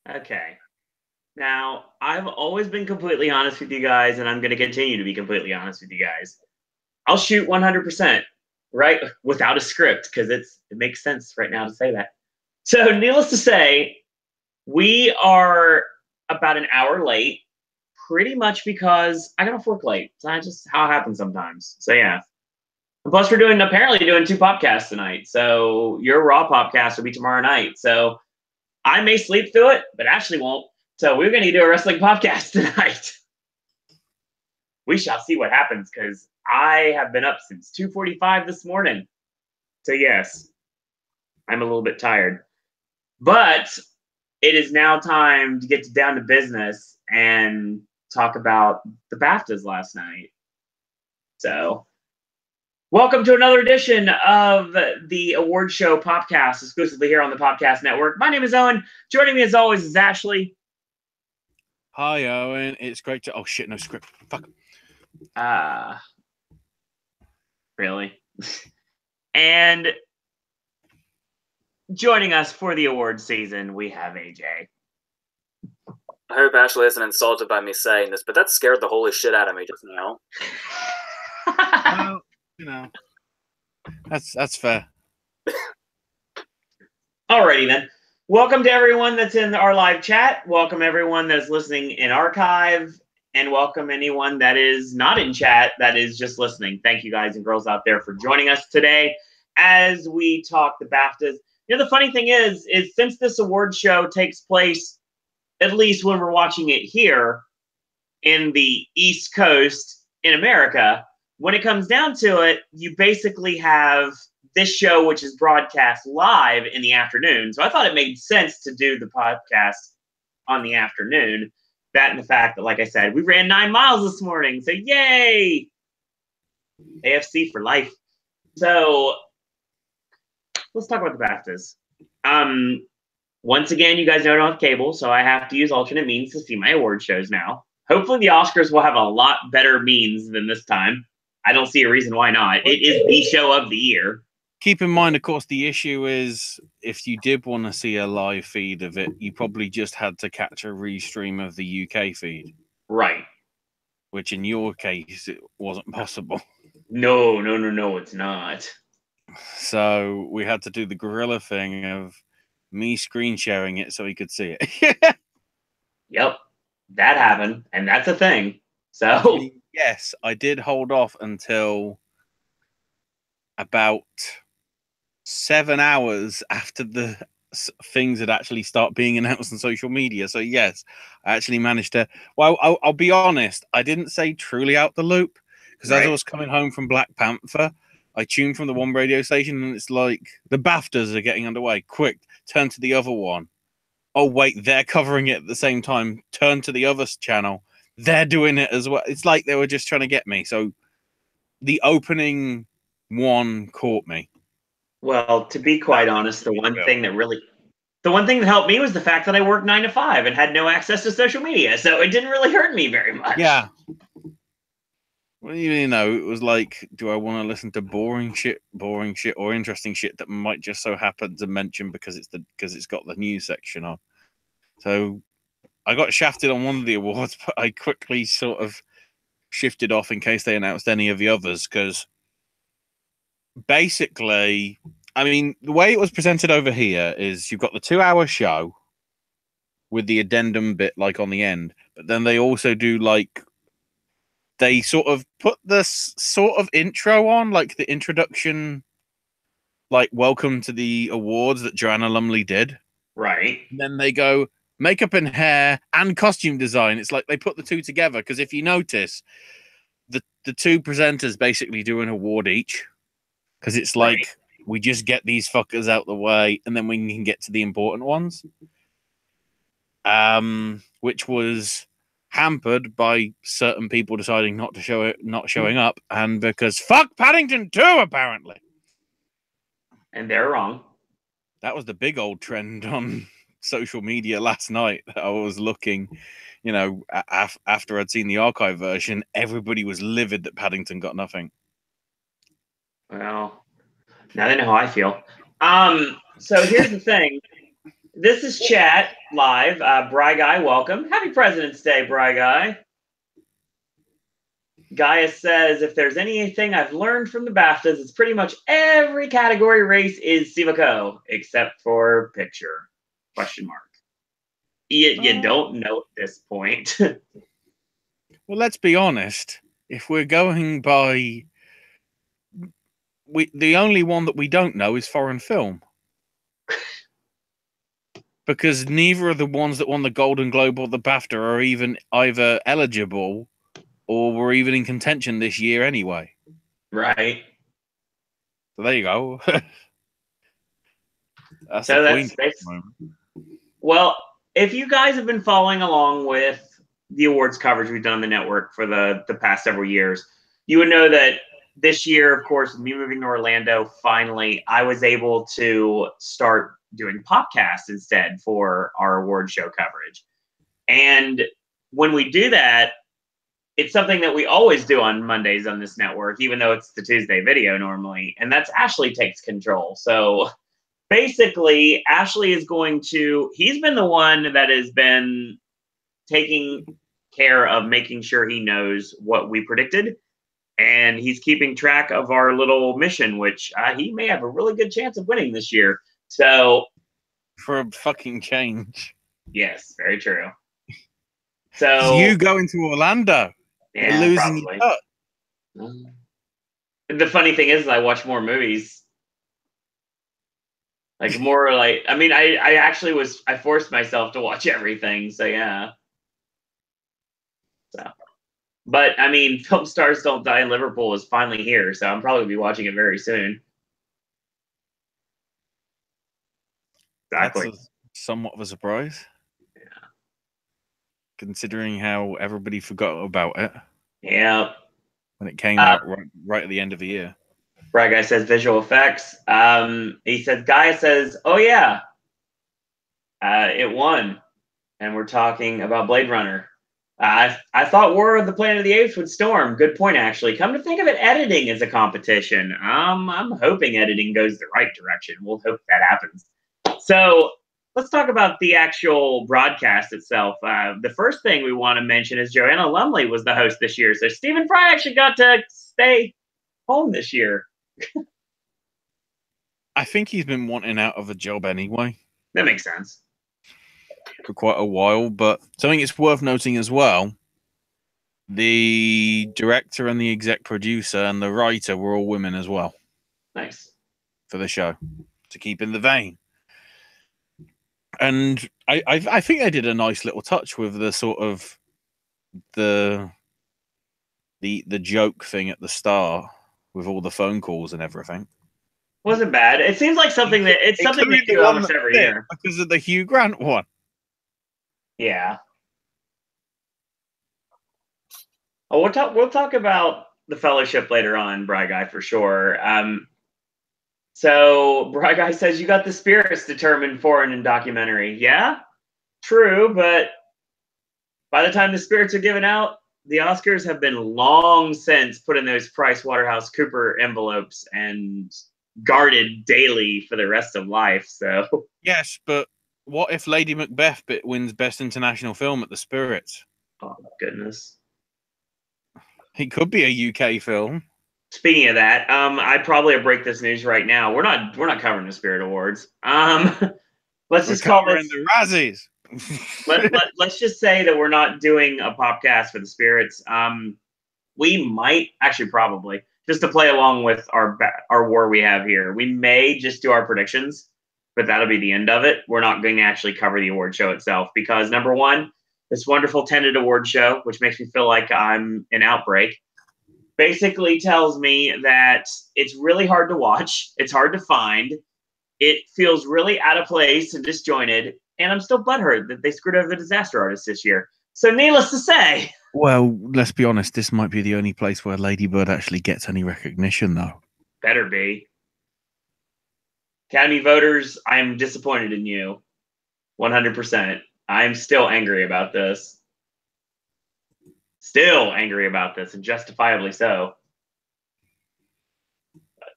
Okay. Now, I've always been completely honest with you guys, and I'm going to continue to be completely honest with you guys. I'll shoot 100%, right? Without a script, because it makes sense right now to say that. So, needless to say, we are about an hour late, pretty much because I got off work late. So that's just how it happens sometimes. So, yeah. And plus, we're apparently doing 2 podcasts tonight. So, your Raw podcast will be tomorrow night. So, I may sleep through it, but Ashley won't. So we're going to do a wrestling podcast tonight. We shall see what happens because I have been up since 2:45 this morning. So yes, I'm a little bit tired. But it is now time to get down to business and talk about the BAFTAs last night. So welcome to another edition of the award show Popcast, exclusively here on the Popcast Network. My name is Owen. Joining me as always is Ashley. Hi, Owen. It's great to... Oh, shit, no script. Fuck. Really? And joining us for the award season, we have AJ. I hope Ashley isn't insulted by me saying this, but that scared the holy shit out of me just now. Well, you know, that's fair. Alrighty then. Welcome to everyone that's in our live chat. Welcome everyone that's listening in archive. And welcome anyone that is not in chat that is just listening. Thank you guys and girls out there for joining us today as we talk the BAFTAs. You know, the funny thing is since this award show takes place, at least when we're watching it here in the East Coast in America, when it comes down to it, you basically have this show, which is broadcast live in the afternoon. So I thought it made sense to do the podcast on the afternoon. That and the fact that, like I said, we ran 9 miles this morning. So yay! AFC for life. So let's talk about the BAFTAs. Once again, you guys know I don't have cable, so I have to use alternate means to see my award shows now. Hopefully the Oscars will have a lot better means than this time. I don't see a reason why not. It is the show of the year. Keep in mind, of course, the issue is if you did want to see a live feed of it, you probably just had to catch a restream of the UK feed. Right. Which in your case, it wasn't possible. No, it's not. So we had to do the gorilla thing of me screen sharing it so he could see it. Yep, that happened, and that's a thing. So yes, I did hold off until about 7 hours after the things had actually start being announced on social media. So yes, I actually managed to. Well, I'll be honest, I didn't say truly out the loop because as I was coming home from Black Panther, I tuned from the one radio station and it's like the BAFTAs are getting underway. Quick, turn to the other one. Oh wait, they're covering it at the same time. Turn to the other channel. They're doing it as well. It's like they were just trying to get me. So the opening one caught me. Well, to be quite honest, the one thing that helped me was the fact that I worked 9 to 5 and had no access to social media. So it didn't really hurt me very much. Yeah. Well, you know, it was like, do I want to listen to boring shit, or interesting shit that might just so happen to mention because it's got the news section on. So I got shafted on one of the awards, but I quickly sort of shifted off in case they announced any of the others because basically, I mean, the way it was presented over here is you've got the 2-hour show with the addendum bit like on the end, but then they also do like they sort of put this sort of intro on, like the introduction, like welcome to the awards that Joanna Lumley did. Right. And then they go makeup and hair and costume design. It's like they put the two together because if you notice, the two presenters basically do an award each because it's like we just get these fuckers out the way and then we can get to the important ones. Which was hampered by certain people deciding not showing up, and because fuck Paddington 2 apparently. And they're wrong. That was the big old trend on social media last night. I was looking, you know, after I'd seen the archive version, everybody was livid that Paddington got nothing. Well, now they know how I feel. So here's the thing. This is chat live. Bry Guy, welcome. Happy President's Day, Bry Guy. Gaia says, if there's anything I've learned from the BAFTAs, it's pretty much every category race is Sivako, except for picture, question mark. You don't know at this point. Well, let's be honest. If we're going by... the only one that we don't know is foreign film. Because neither of the ones that won the Golden Globe or the BAFTA are even either eligible or were even in contention this year anyway. Right. So there you go. That's So the point. Well, if you guys have been following along with the awards coverage we've done on the network for the past several years, you would know that this year, of course, me moving to Orlando, finally, I was able to start doing Popcasts instead for our award show coverage. And when we do that, it's something that we always do on Mondays on this network, even though it's the Tuesday video normally. And that's Ashley takes control. So basically, Ashley is he's been the one that has been taking care of making sure he knows what we predicted. And he's keeping track of our little mission, which he may have a really good chance of winning this year. So, for a fucking change. Yes, very true. So you going to Orlando? Yeah, you're losing probably. Your touch. The funny thing is, I watch more movies. Like more like, I mean, I forced myself to watch everything. So yeah. So. But, I mean, Film Stars Don't Die in Liverpool is finally here, so I'm probably going to be watching it very soon. Exactly. That's somewhat of a surprise. Yeah. Considering how everybody forgot about it. Yeah. When it came out right at the end of the year. Brad Guy says visual effects. He says, Guy says, oh, yeah. It won. And we're talking about Blade Runner. I thought War of the Planet of the Apes would storm. Good point, actually. Come to think of it, editing is a competition. I'm hoping editing goes the right direction. We'll hope that happens. So let's talk about the actual broadcast itself. The first thing we want to mention is Joanna Lumley was the host this year. So Stephen Fry actually got to stay home this year. I think he's been wanting out of a job anyway. That makes sense. For quite a while, but something it's worth noting as well, the director and the exec producer and the writer were all women as well. Nice. For the show, to keep in the vein. And I think they did a nice little touch with the sort of the joke thing at the start with all the phone calls and everything. Wasn't bad. It seems like something that they do almost every year. Because of the Hugh Grant one. Yeah. Oh, we'll talk about the Fellowship later on, Bry Guy, for sure. So Bry Guy says you got the spirits determined foreign and documentary. Yeah, true, but by the time the spirits are given out, the Oscars have been long since put in those PricewaterhouseCoopers envelopes and guarded daily for the rest of life. So yes, but what if Lady Macbeth wins Best International Film at the Spirits? Oh goodness, it could be a UK film. Speaking of that, I'd probably break this news right now. We're not covering the Spirit Awards. Let's just call this the Razzies. let's just say that we're not doing a podcast for the Spirits. We might actually probably just to play along with our war we have here. We may just do our predictions, but that'll be the end of it. We're not going to actually cover the award show itself because number one, this wonderful Tenet award show, which makes me feel like I'm an outbreak, basically tells me that it's really hard to watch. It's hard to find. It feels really out of place and disjointed. And I'm still butthurt that they screwed over the Disaster Artist this year. So needless to say. Well, let's be honest. This might be the only place where Lady Bird actually gets any recognition, though. Better be. Academy voters, I'm disappointed in you. 100%. I'm still angry about this. Still angry about this, and justifiably so. But,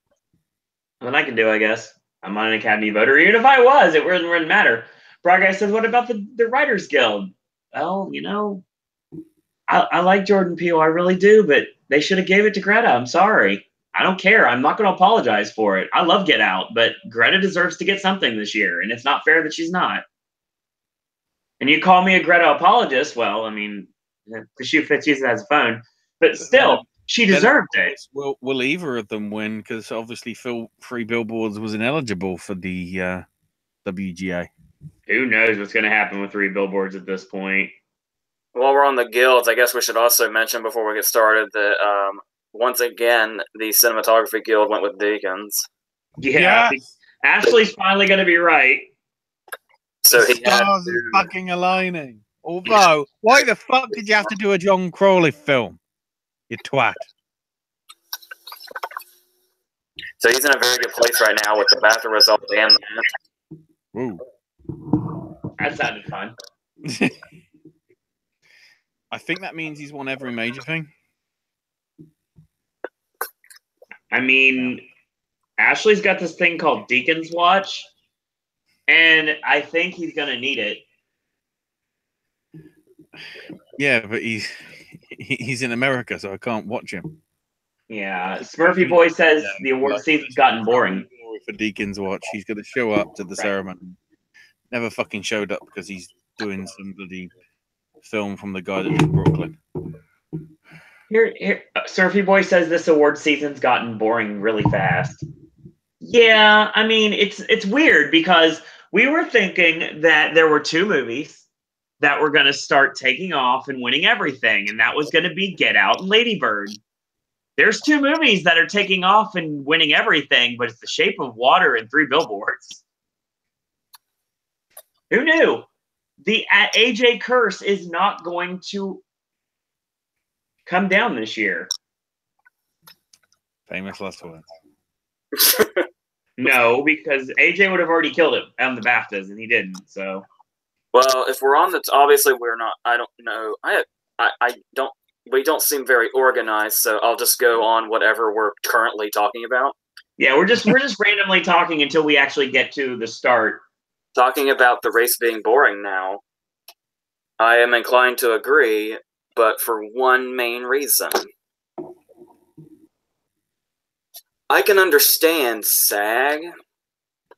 I mean, I can do, I guess. I'm not an Academy voter. Even if I was, it wouldn't matter. Brad Guy says, what about the Writers Guild? Well, I like Jordan Peele, I really do, but they should have gave it to Greta. I'm sorry. I don't care. I'm not going to apologize for it. I love Get Out, but Greta deserves to get something this year, and it's not fair that she's not. And you call me a Greta apologist? Well, I mean, the shoe fits uses it as a phone, but still, she deserved it. Will either of them win? Because obviously, Free Billboards was ineligible for the WGA. Who knows what's going to happen with Three Billboards at this point? While we're on the guilds, I guess we should also mention before we get started that once again, the Cinematography Guild went with Deakins. Yeah. Ashley's finally going to be right. So the stars are fucking aligning. Although, why the fuck did you have to do a John Crawley film? You twat. So he's in a very good place right now with the BAFTA result and that. Ooh. That sounded fun. I think that means he's won every major thing. I mean, Ashley's got this thing called Deacon's Watch, and I think he's going to need it. Yeah, but he's in America, so I can't watch him. Yeah, Smurfy Boy says the award season's gotten boring. For Deacon's Watch, he's going to show up to the ceremony. Never fucking showed up because he's doing some bloody film from the guy that did Brooklyn. Here, Surfy Boy says this award season's gotten boring really fast. Yeah, I mean, it's weird because we were thinking that there were two movies that were going to start taking off and winning everything, and that was going to be Get Out and Lady Bird. There's two movies that are taking off and winning everything, but it's The Shape of Water and Three Billboards. Who knew? The AJ curse is not going to come down this year. Famous last words. No, because AJ would have already killed it on the BAFTAs, and he didn't. So, well, if we're on the, obviously we're not. I don't know. I don't. We don't seem very organized, so I'll just go on whatever we're currently talking about. Yeah, we're just randomly talking until we actually get to the start. Talking about the race being boring now, I am inclined to agree, but for one main reason. I can understand SAG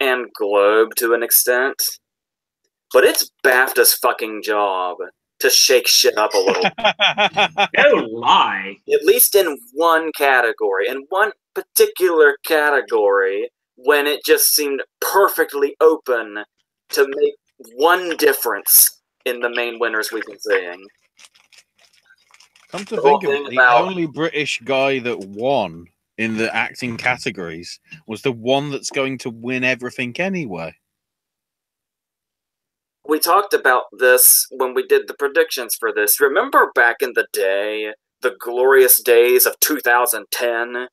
and Globe to an extent, but it's BAFTA's fucking job to shake shit up a little. Don't lie. At least in one category, in one particular category, when it just seemed perfectly open to make one difference in the main winners we've been seeing. Come to think of it, the only British guy that won in the acting categories was the one that's going to win everything anyway. We talked about this when we did the predictions for this. Remember back in the day, the glorious days of 2010,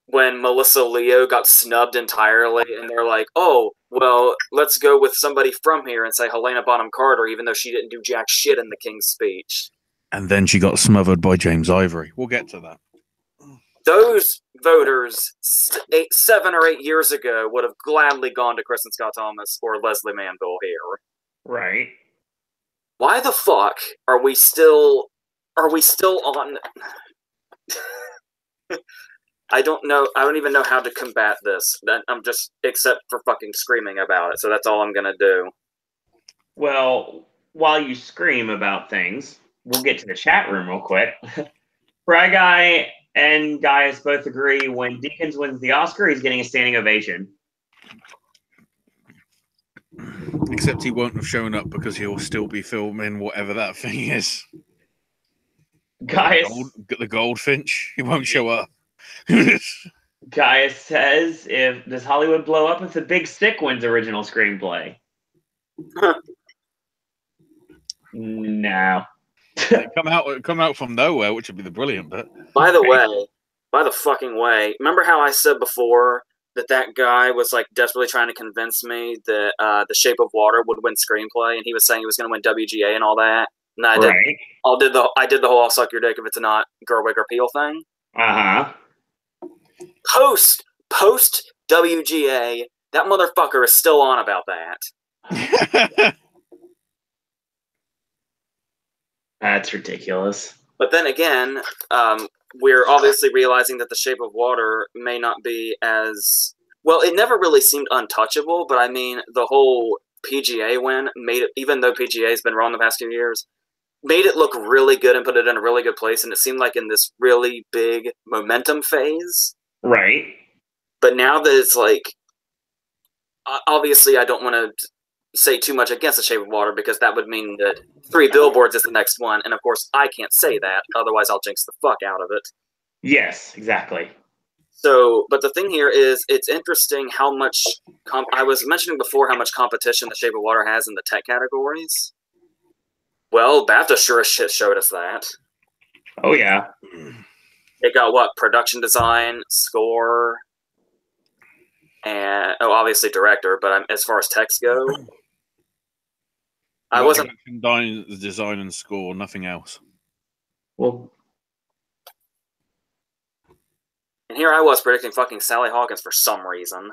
when Melissa Leo got snubbed entirely, and they're like, oh, well, let's go with somebody from here and say Helena Bonham Carter, even though she didn't do jack shit in the King's Speech. And then she got smothered by James Ivory. We'll get to that. Those voters 7 or 8 years ago would have gladly gone to Kristen Scott Thomas or Leslie Manville here. Right. Why the fuck are we still on? I don't know. I don't even know how to combat this. I'm just, except for fucking screaming about it. So that's all I'm gonna do. Well, while you scream about things, we'll get to the chat room real quick. Fry Guy and Gaius both agree when Deakins wins the Oscar, he's getting a standing ovation. Except he won't have shown up because he'll still be filming whatever that thing is. Gaius, the Goldfinch, he won't show up. Gaius says, does Hollywood blow up if the Big Stick wins original screenplay? No. come out from nowhere, which would be the brilliant bit. By the fucking way, remember how I said before that guy was like desperately trying to convince me that The Shape of Water would win screenplay, and he was saying he was going to win WGA and all that. And I did the whole "I'll suck your dick if it's not Gerwig or Peele" thing. Post WGA, that motherfucker is still on about that. That's ridiculous. But then again, we're obviously realizing that The Shape of Water may not be as... Well, it never really seemed untouchable, but I mean, the whole PGA win made it, even though PGA has been wrong the past few years, made it look really good and put it in a really good place, and it seemed like in this really big momentum phase. Right. But now that it's like... Obviously, I don't want to say too much against The Shape of Water, because that would mean that 3 Billboards is the next one, and of course, I can't say that, otherwise I'll jinx the fuck out of it. Yes, exactly. So, but the thing here is, it's interesting how much... I was mentioning before how much competition The Shape of Water has in the tech categories. Well, BAFTA sure as shit showed us that. Oh, yeah. It got, what, production design, score, and, obviously director, but as far as techs go... I wasn't... Design and score, nothing else. Well... And here I was predicting fucking Sally Hawkins for some reason.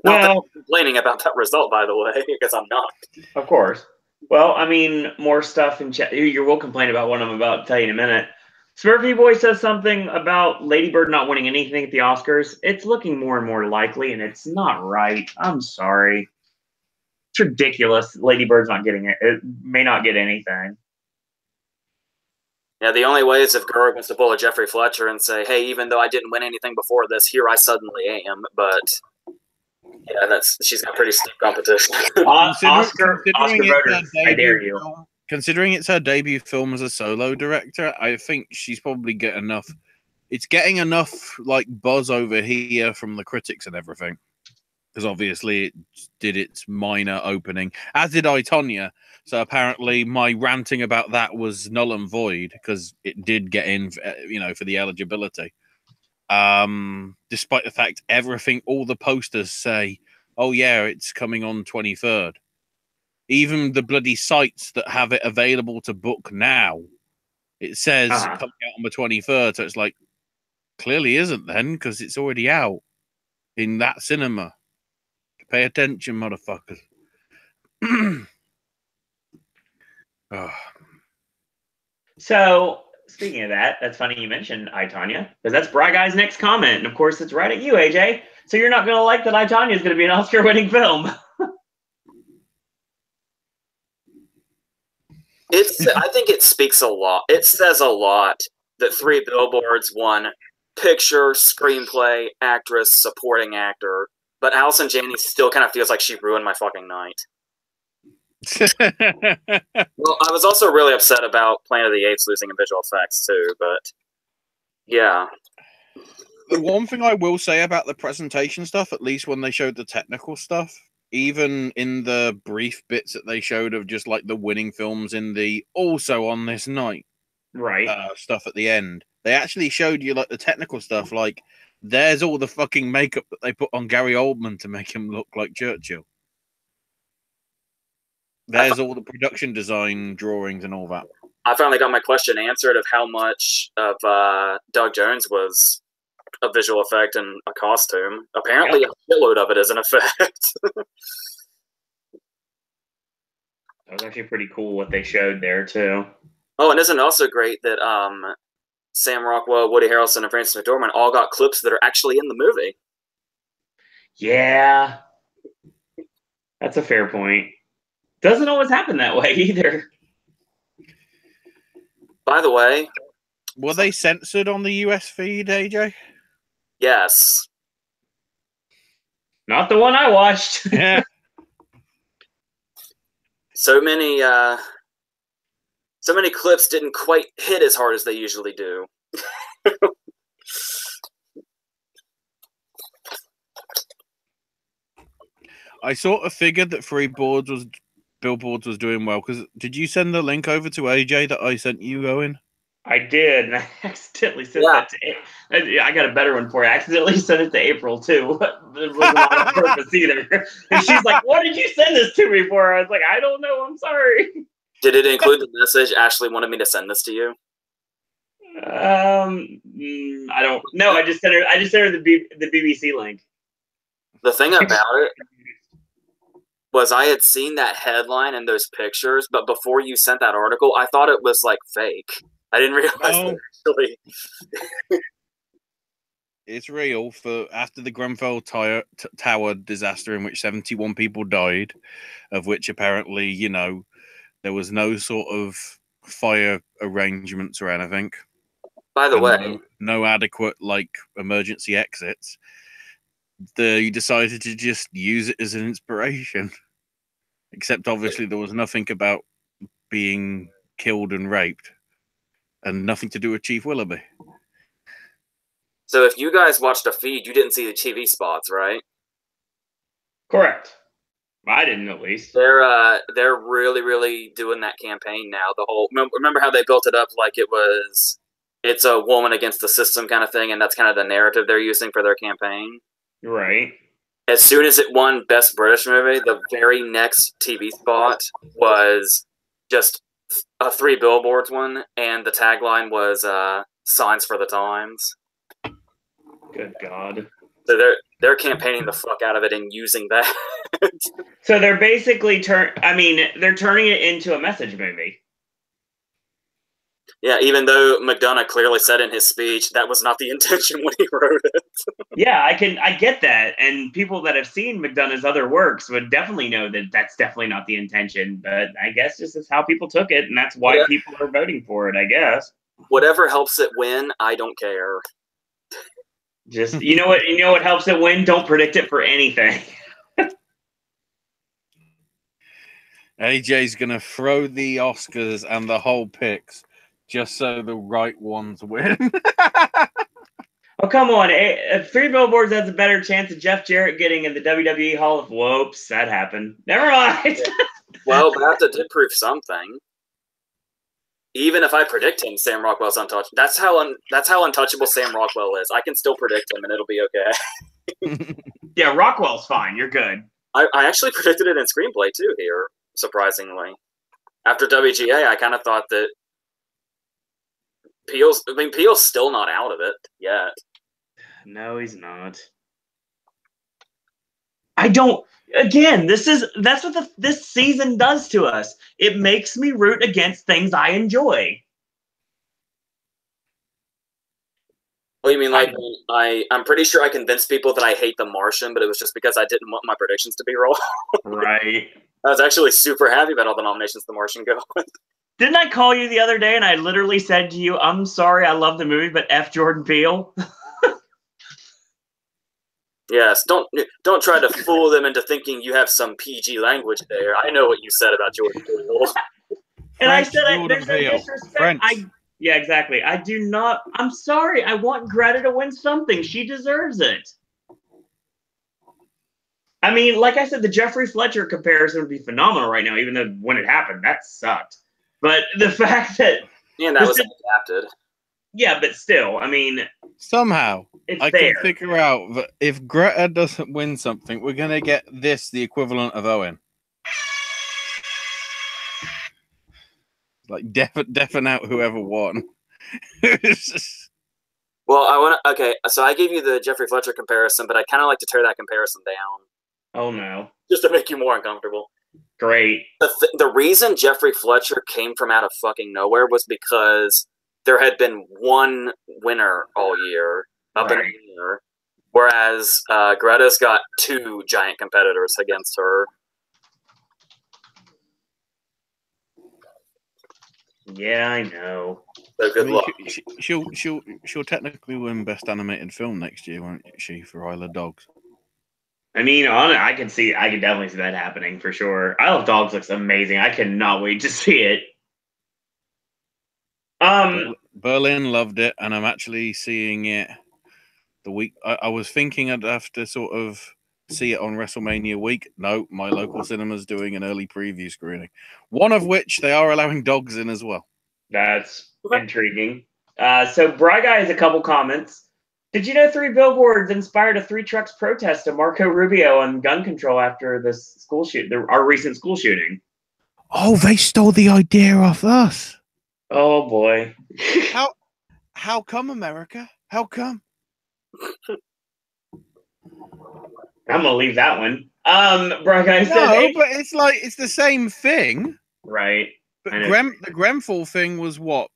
Well, complaining about that result, by the way, because I'm not. Of course. Well, I mean, more stuff in chat. You will complain about what I'm about to tell you in a minute. Smurfy Boy says something about Lady Bird not winning anything at the Oscars. It's looking more and more likely, and it's not right. I'm sorry. It's ridiculous. Lady Bird's not getting it. It may not get anything. Yeah, the only way is if Gerwig wants to pull a Jeffrey Fletcher and say, hey, even though I didn't win anything before this, here I suddenly am. But, yeah, she's got pretty steep competition. Oscar voters, I dare you. Considering it's her debut film as a solo director, I think she's probably getting enough. It's getting enough, like, buzz over here from the critics and everything. Because obviously it did its minor opening, as did I, Tonya. So apparently my ranting about that was null and void because it did get in, for the eligibility. Despite the fact all the posters say, oh yeah, it's coming on 23rd. Even the bloody sites that have it available to book now, it says coming out on the 23rd. So it's like, clearly isn't then because it's already out in that cinema. Pay attention, motherfuckers. Oh. So, speaking of that, that's funny you mentioned I, Tonya, because that's Bry Guy's next comment. And of course, it's right at you, AJ. So you're not going to like that I, Tonya is going to be an Oscar-winning film. I think it speaks a lot. It says a lot that 3 Billboards won picture, screenplay, actress, supporting actor. But Allison Janney still kind of feels like she ruined my fucking night. Well, I was also really upset about Planet of the Apes losing in visual effects too, but yeah. The one thing I will say about the presentation stuff, at least when they showed the technical stuff, even in the brief bits that they showed of just like the winning films in the also on this night stuff at the end, they actually showed you like the technical stuff, like there's all the fucking makeup that they put on Gary Oldman to make him look like Churchill. There's all the production design drawings and all that. I finally got my question answered of how much of Doug Jones was a visual effect and a costume. Apparently, a shitload of it is an effect. That was actually pretty cool what they showed there, too. Oh, and isn't it also great that Sam Rockwell, Woody Harrelson, and Frances McDormand all got clips that are actually in the movie? Yeah. That's a fair point. Doesn't always happen that way either. By the way... Were they censored on the US feed, AJ? Yes. Not the one I watched. Yeah. So many clips didn't quite hit as hard as they usually do. I sort of figured that Billboards was doing well, because did you send the link over to AJ that I sent you, Owen? I did, and I accidentally sent that to... I got a better one for you. I accidentally sent it to April, too. It wasn't on purpose either. And she's like, what did you send this to me for? I was like, I don't know. I'm sorry. Did it include the message, Ashley wanted me to send this to you? I don't... No, I just sent her the BBC link. The thing about it... was I had seen that headline and those pictures, but before you sent that article, I thought it was like fake. I didn't realize that actually. It's real. After the Grenfell Tower disaster, in which 71 people died, of which apparently, you know, there was no sort of fire arrangements or anything. By the way, no adequate like emergency exits. They decided to just use it as an inspiration. Except obviously there was nothing about being killed and raped, and nothing to do with Chief Willoughby. So if you guys watched a feed, you didn't see the TV spots, right? Correct. I didn't, at least. They're really, really doing that campaign now. The whole remember how they built it up like it's a woman against the system kind of thing, and that's kind of the narrative they're using for their campaign. Right. As soon as it won Best British Movie, the very next TV spot was just a 3 Billboards one, and the tagline was "Signs for the Times." Good God. So they're campaigning the fuck out of it and using that. So they're basically they're turning it into a message movie. Yeah, even though McDonough clearly said in his speech that was not the intention when he wrote it. Yeah, I get that, and people that have seen McDonough's other works would definitely know that that's definitely not the intention. But I guess this is how people took it, and that's why people are voting for it. I guess whatever helps it win, I don't care. Just you know what helps it win. Don't predict it for anything. AJ's gonna throw the Oscars and the whole picks just so the right ones win. Oh, come on. 3 Billboards has a better chance of Jeff Jarrett getting in the WWE Hall of Whoops. That happened. Never mind. Well, BAFTA did prove something. Even if I predict him, Sam Rockwell's untouchable. That's how untouchable Sam Rockwell is. I can still predict him, and it'll be okay. Yeah, Rockwell's fine. You're good. I actually predicted it in screenplay, too, here, surprisingly. After WGA, I kind of thought that Peel's still not out of it yet. No, he's not. I don't. Again, that's what this season does to us. It makes me root against things I enjoy. Well, you mean like I'm pretty sure I convinced people that I hate The Martian, but it was just because I didn't want my predictions to be wrong. Right. I was actually super happy about all the nominations The Martian got. Didn't I call you the other day and I literally said to you, I'm sorry, I love the movie, but F Jordan Peele? Yes, don't try to fool them into thinking you have some PG language there. I know what you said about Jordan Peele. And I said, there's no disrespect. Yeah, exactly. I do not. I'm sorry. I want Greta to win something. She deserves it. I mean, like I said, the Jeffrey Fletcher comparison would be phenomenal right now, even though when it happened, that sucked. But the fact that... Yeah, that was adapted. Yeah, but still, I mean... Somehow, I can figure out that if Greta doesn't win something, we're going to get the equivalent of Owen. Like, deafen out whoever won. Well, okay, so I gave you the Jeffrey Fletcher comparison, but I kind of like to tear that comparison down. Oh, no. Just to make you more uncomfortable. Great. The reason Jeffrey Fletcher came from out of fucking nowhere was because there had been one winner all year, up in the year, whereas Greta's got 2 giant competitors against her. Yeah, I know. So good luck. She'll technically win Best Animated Film next year, won't she, for Isle of Dogs? I mean, I can definitely see that happening for sure. Isle of Dogs looks amazing. I cannot wait to see it. Berlin loved it, and I'm actually seeing it the week. I was thinking I'd have to sort of see it on WrestleMania week. No, my local cinema's doing an early preview screening, one of which they are allowing dogs in as well. That's intriguing. So Bry Guy has a couple comments. Did you know 3 Billboards inspired a 3 Trucks protest of Marco Rubio on gun control after the school our recent school shooting? Oh, they stole the idea off us. Oh boy. How come, America? How come? I'm gonna leave that one. Brock, I said, No, hey. but it's like it's the same thing. Right. But the Grenfell thing was what,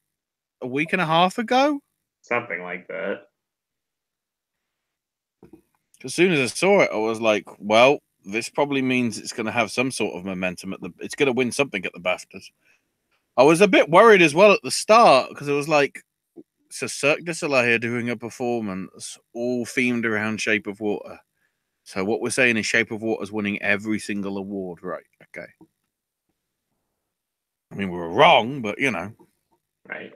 a week and a half ago? Something like that. As soon as I saw it, I was like, well, this probably means it's going to have some sort of momentum it's going to win something at the BAFTAs. I was a bit worried as well at the start because it was like, so Cirque du Soleil doing a performance all themed around Shape of Water. So what we're saying is Shape of Water's winning every single award, right? Okay. I mean, we were wrong, but you know. Right.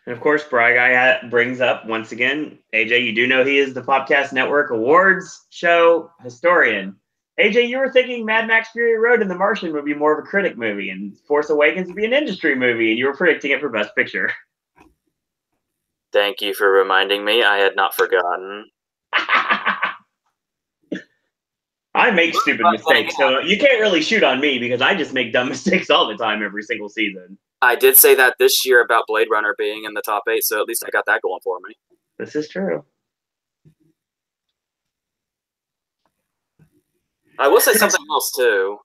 And of course, Bry Guy brings up once again, AJ, you do know he is the Popcast Network Awards show historian. AJ, you were thinking Mad Max Fury Road and The Martian would be more of a critic movie and Force Awakens would be an industry movie, and you were predicting it for Best Picture. Thank you for reminding me. I had not forgotten. I make stupid mistakes, so you can't really shoot on me because I just make dumb mistakes all the time every single season. I did say that this year about Blade Runner being in the top 8, so at least I got that going for me. This is true. I will say something else, too,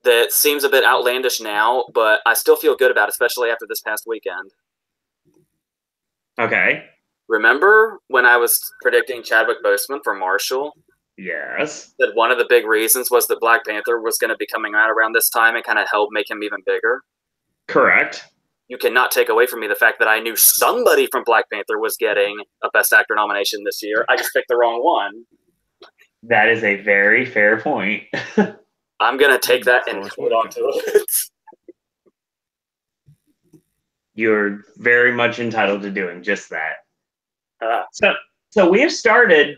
that seems a bit outlandish now, but I still feel good about it, especially after this past weekend. Okay. Remember when I was predicting Chadwick Boseman for Marshall? Yes. That one of the big reasons was that Black Panther was going to be coming out around this time and kind of help make him even bigger? Correct. You cannot take away from me the fact that I knew somebody from Black Panther was getting a Best Actor nomination this year. I just picked the wrong one. That is a very fair point. I'm going to take that and hold on to it. You're very much entitled to doing just that. So we just started,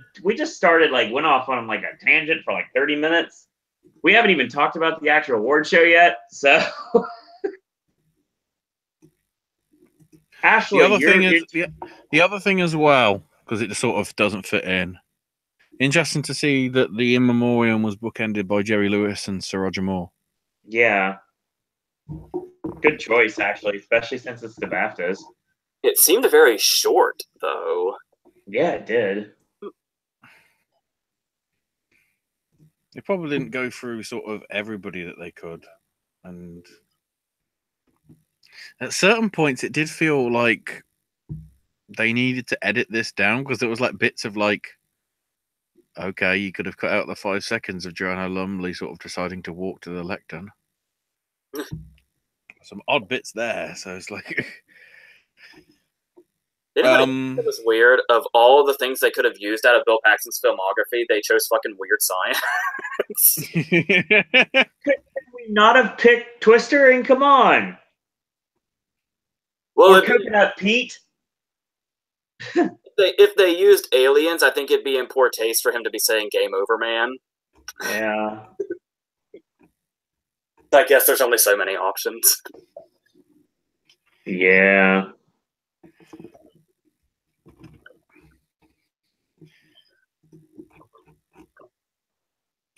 like, went off on like a tangent for like 30 minutes. We haven't even talked about the actual award show yet. So, Ashley, the other thing as well, because it sort of doesn't fit in. Interesting to see that the In Memoriam was bookended by Jerry Lewis and Sir Roger Moore. Yeah. Good choice, actually, especially since it's the BAFTAs. It seemed very short, though. Yeah, it did. They probably didn't go through sort of everybody that they could. And at certain points, it did feel like they needed to edit this down because there was like bits of like, okay, you could have cut out the 5 seconds of Joanna Lumley sort of deciding to walk to the lectern. Some odd bits there, so it's like... It was weird. Of all the things they could have used out of Bill Paxton's filmography, they chose fucking Weird Science. Could we not have picked Twister and Come On? Well, or Coconut Pete? If they used aliens, I think it'd be in poor taste for him to be saying "Game Over, Man." Yeah. I guess there's only so many options. Yeah.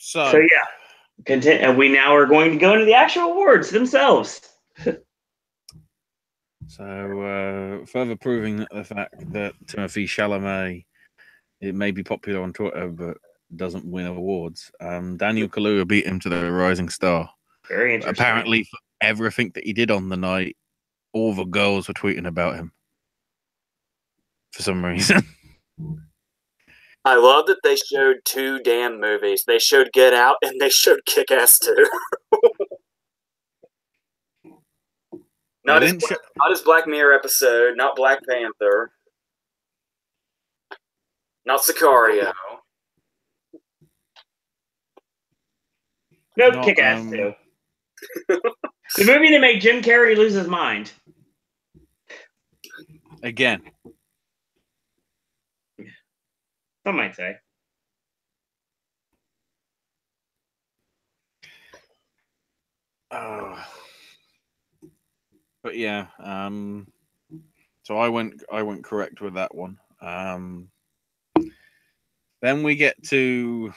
So yeah, and we now are going to go into the actual awards themselves. So further proving the fact that Timothée Chalamet, it may be popular on Twitter, but doesn't win awards. Daniel Kaluuya beat him to the Rising Star. Very interesting. But apparently, for everything that he did on the night, all the girls were tweeting about him for some reason. I love that they showed 2 damn movies. They showed Get Out and they showed Kick-Ass 2. Not his Black Mirror episode, not Black Panther, not Sicario. Nope, Kick-Ass 2. The movie that made Jim Carrey lose his mind. Again. Some might say. But yeah, so I went correct with that one. Then we get to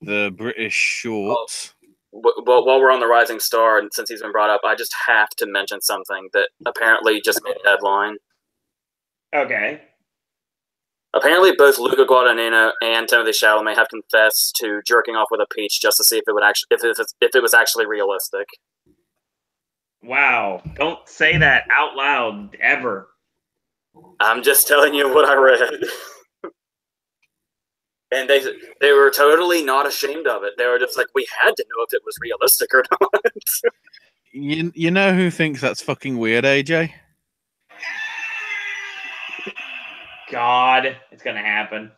the British shorts. Well, while we're on the Rising Star, and since he's been brought up, I just have to mention something that apparently just made a headline. Okay. Apparently, both Luca Guadagnino and Timothy Chalamet have confessed to jerking off with a peach just to see if it would actually, if it was actually realistic. Wow! Don't say that out loud ever. I'm just telling you what I read. And they were totally not ashamed of it. They were just like, we had to know if it was realistic or not. You know who thinks that's fucking weird, AJ? God, it's gonna happen.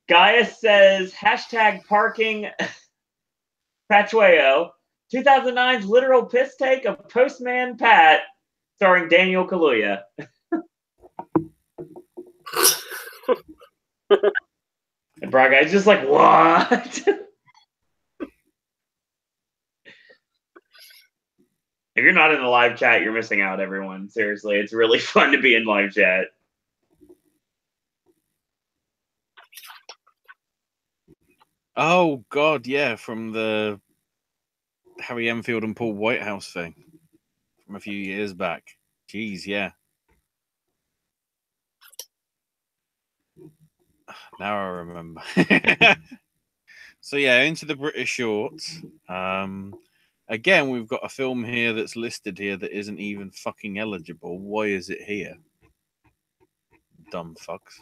Gaius says hashtag parking Patueo. 2009's literal piss take of Postman Pat, starring Daniel Kaluuya. And Braga is just like, what? If you're not in the live chat, you're missing out, everyone. Seriously, it's really fun to be in live chat. Oh, God, yeah, from the Harry Enfield and Paul Whitehouse thing from a few years back. Jeez, yeah. Now I remember. So, yeah, into the British shorts. Again, we've got a film here that's listed here that isn't even fucking eligible. Why is it here? Dumb fucks.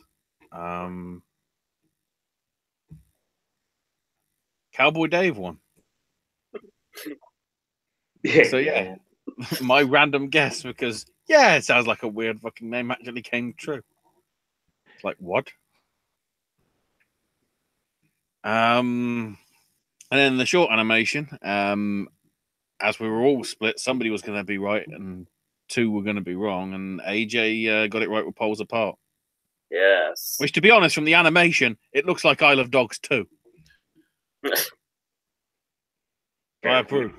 Cowboy Dave won. So, yeah, my random guess, because, yeah, it sounds like a weird fucking name, actually came true. It's like, what? And then the short animation, as we were all split, somebody was going to be right and two were going to be wrong, and AJ got it right with Poles Apart. Yes. Which, to be honest, from the animation, it looks like Isle of Dogs 2. I approve.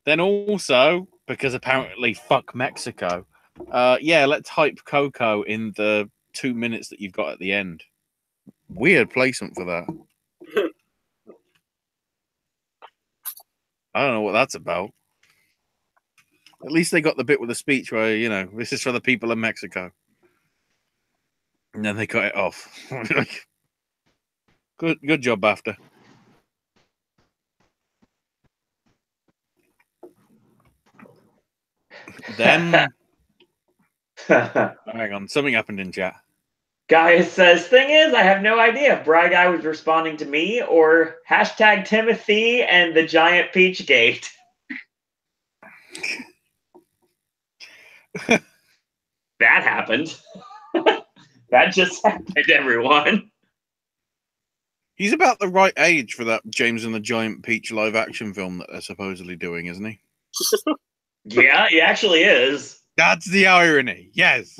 Then also, because apparently fuck Mexico, yeah, let's hype Coco in the 2 minutes that you've got at the end. Weird placement for that. I don't know what that's about. At least they got the bit with the speech where, you know, this is for the people of Mexico. And then they cut it off. Good job, BAFTA. Then, hang on, something happened in chat. Gaius says, thing is, I have no idea if Bry Guy was responding to me or hashtag Timothy and the giant peach gate. That happened. That just happened, everyone. He's about the right age for that James and the Giant Peach live action film that they're supposedly doing, isn't he? Yeah, he actually is. That's the irony. Yes.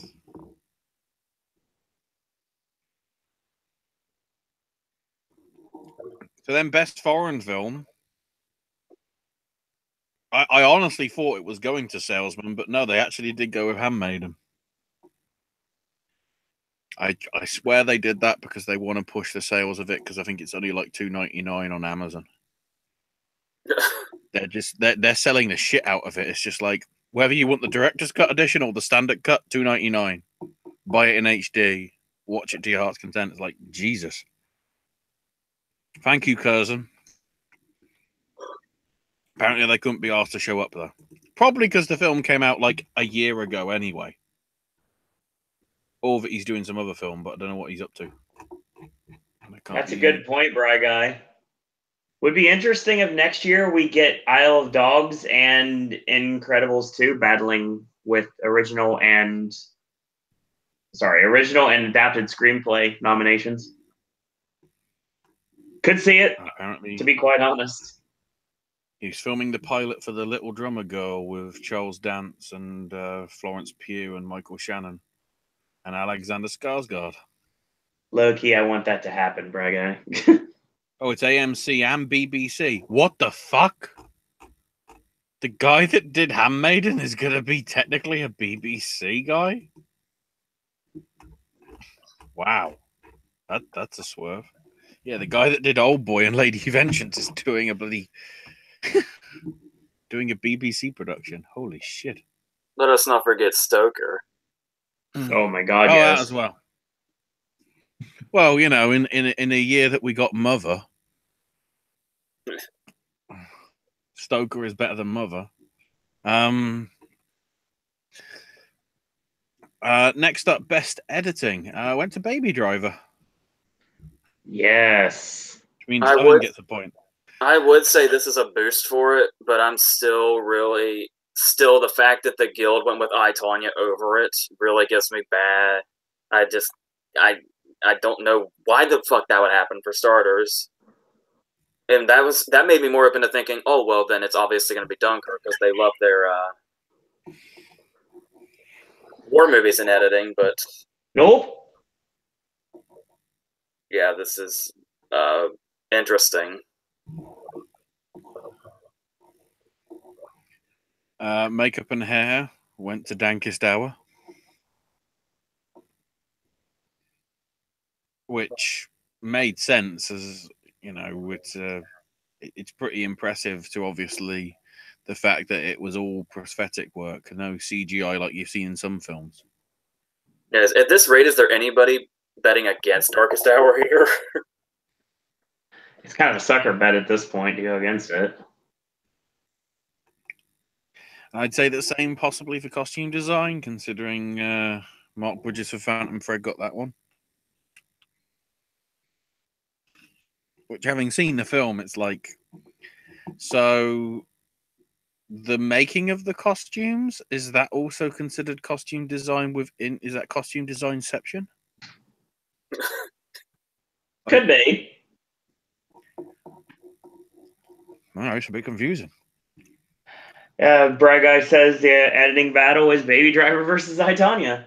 So then, best foreign film. I honestly thought it was going to Salesman, but no, they actually did go with Handmaiden. I swear they did that because they want to push the sales of it, because I think it's only like $2.99 on Amazon. They're selling the shit out of it. It's just like, whether you want the director's cut edition or the standard cut, $2.99. Buy it in HD. Watch it to your heart's content. It's like, Jesus. Thank you, Curzon. Apparently they couldn't be asked to show up though. Probably because the film came out like a year ago anyway. Or that he's doing some other film, but I don't know what he's up to. That's a good point, Bry Guy. Would be interesting if next year we get Isle of Dogs and Incredibles 2 battling with original and adapted screenplay nominations. Could see it, apparently, to be quite honest. He's filming the pilot for The Little Drummer Girl with Charles Dance and Florence Pugh and Michael Shannon and Alexander Skarsgård. Low key, I want that to happen, Braga. Oh, it's AMC and BBC. What the fuck? The guy that did Handmaiden is going to be technically a BBC guy? Wow. That's a swerve. Yeah, the guy that did Old Boy and Lady Vengeance is doing a bloody... doing a BBC production. Holy shit. Let us not forget Stoker. Oh my god, yes. yes. That as well. Well, you know, in a year that we got Mother, Stoker is better than Mother. Next up, best editing. Went to Baby Driver. Yes. Which means Owen gets a point. I would say this is a boost for it, but I'm still the fact that the guild went with I, Tonya over it really gives me bad. I don't know why the fuck that would happen for starters. And that made me more open to thinking, oh well, then it's obviously going to be Dunkirk because they love their war movies and editing. But Nope. yeah, this is interesting. Makeup and hair went to Dankest Hour, which made sense, as you know, it's pretty impressive to obviously the fact that it was all prosthetic work, no CGI like you've seen in some films. Yes, at this rate, is there anybody betting against Darkest Hour here? It's kind of a sucker bet at this point to go against it. I'd say the same possibly for costume design, considering Mark Bridges for Phantom Thread got that one. Which, having seen the film, it's like, so the making of the costumes, is that also considered costume design is that costume designception? Could be. No, it's a bit confusing. Brad Guy says the editing battle is Baby Driver versus I, Tonya.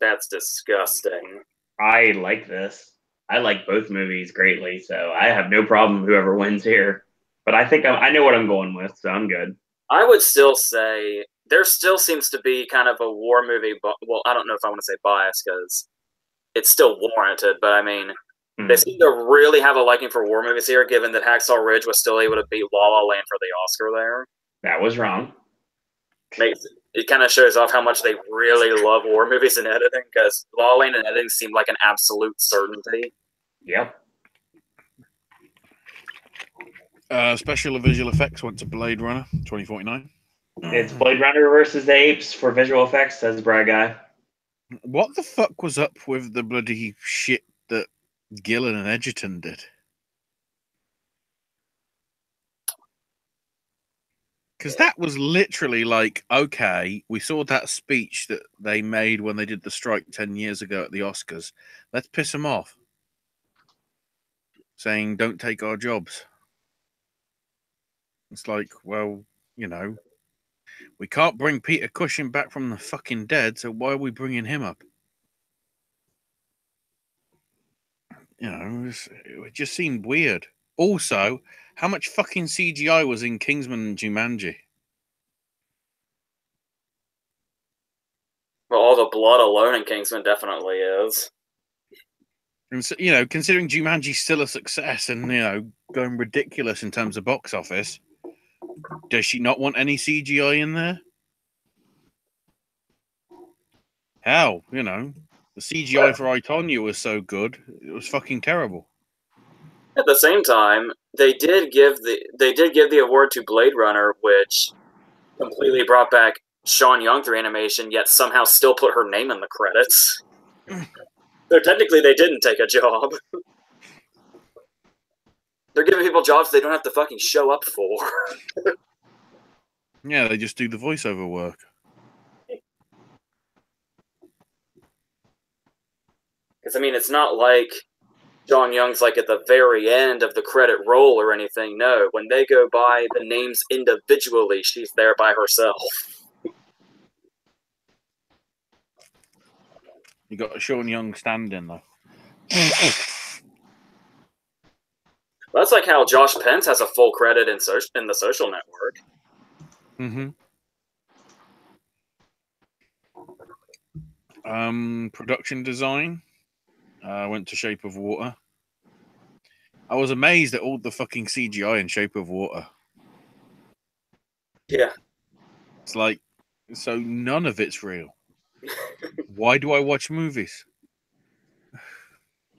That's disgusting. I like this. I like both movies greatly, so I have no problem whoever wins here. But I think I know what I'm going with, so I'm good. I would still say there still seems to be kind of a war movie. Well, I don't know if I want to say bias because it's still warranted, but I mean, they seem to really have a liking for war movies here, given that Hacksaw Ridge was still able to beat La La Land for the Oscar there. That was wrong. It kind of shows off how much they really love war movies and editing, because La La Land and editing seem like an absolute certainty. Yep. Special visual effects went to Blade Runner 2049. It's Blade Runner versus the Apes for visual effects, says Brad Guy. What the fuck was up with the bloody shit that Gillen and Edgerton did? Because that was literally like, okay, we saw that speech that they made when they did the strike 10 years ago at the Oscars. Let's piss them off. Saying, don't take our jobs. It's like, well, you know, we can't bring Peter Cushing back from the fucking dead, so why are we bringing him up? You know, it just seemed weird. Also, how much fucking CGI was in Kingsman and Jumanji? Well, all the blood alone in Kingsman definitely is. And so, you know, considering Jumanji's still a success and, you know, going ridiculous in terms of box office, does she not want any CGI in there? Hell, you know, the CGI for I, Tonya was so good, it was fucking terrible. At the same time, they did give the award to Blade Runner, which completely brought back Sean Young through animation, yet somehow still put her name in the credits. So technically, they didn't take a job. They're giving people jobs they don't have to fucking show up for. Yeah, they just do the voiceover work. Because, I mean, it's not like Sean Young's like at the very end of the credit roll or anything. No, when they go by the names individually, she's there by herself. You got a Sean Young stand-in, though. That's like how Josh Pence has a full credit in the Social Network. Mm-hmm. Production design went to Shape of Water. I was amazed at all the fucking CGI in Shape of Water. Yeah. It's like, so none of it's real. Why do I watch movies?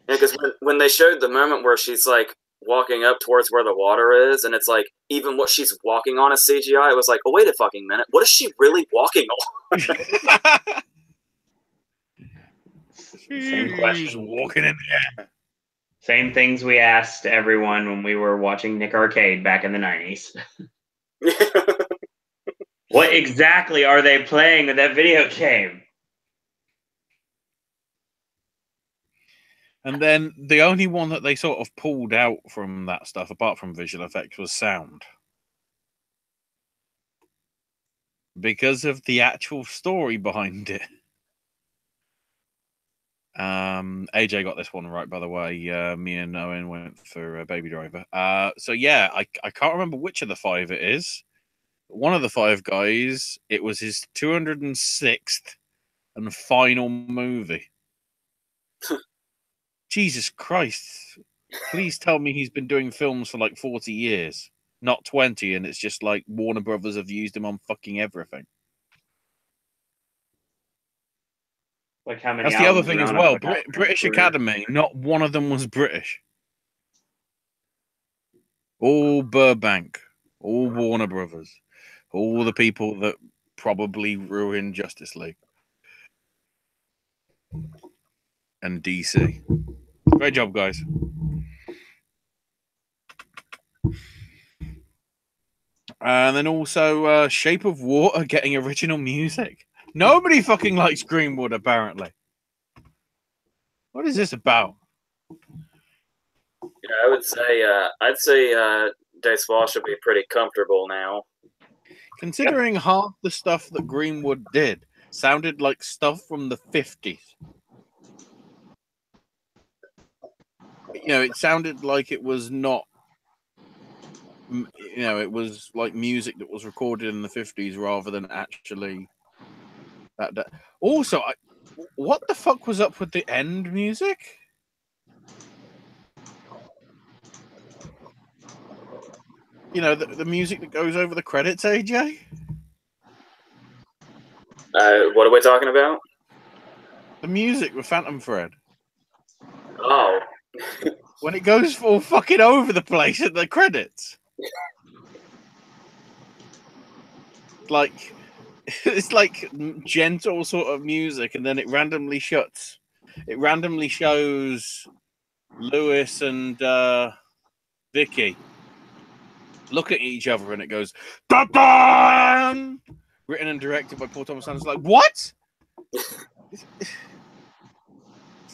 Yeah, because when they showed the moment where she's like walking up towards where the water is, and it's like even what she's walking on is CGI. It was like, oh wait a fucking minute, what is she really walking on? Same question. Walking in the air. Same things we asked everyone when we were watching Nick Arcade back in the 90s. What exactly are they playing with that video game? And then the only one that they sort of pulled out from that stuff, apart from visual effects, was sound. Because of the actual story behind it. AJ got this one right, by the way. Me and Owen went for Baby Driver. So yeah, I can't remember which of the 5 it is. One of the 5 guys, it was his 206th and final movie. Jesus Christ. Please tell me he's been doing films for like 40 years, not 20, and it's just like Warner Brothers have used him on fucking everything. Like how many? That's the other thing as well. British British Academy, not one of them was British. All Burbank, all Warner Brothers, all the people that probably ruined Justice League and DC. Great job, guys. And then also Shape of Water getting original music. Nobody fucking likes Greenwood, apparently. What is this about? Yeah, I would say, I'd say Dice Ball should be pretty comfortable now. Considering half the stuff that Greenwood did sounded like stuff from the 50s. You know, it sounded like it was not, you know, it was like music that was recorded in the 50s rather than actually that. Also, what the fuck was up with the end music? You know, the music that goes over the credits, AJ? What are we talking about? The music with Phantom Thread. Oh. When it goes all fucking over the place at the credits. Like, it's like gentle sort of music, and then it randomly shuts. It randomly shows Lewis and Vicky look at each other, and it goes "Da-da!" Written and directed by Paul Thomas Anderson. Like, what?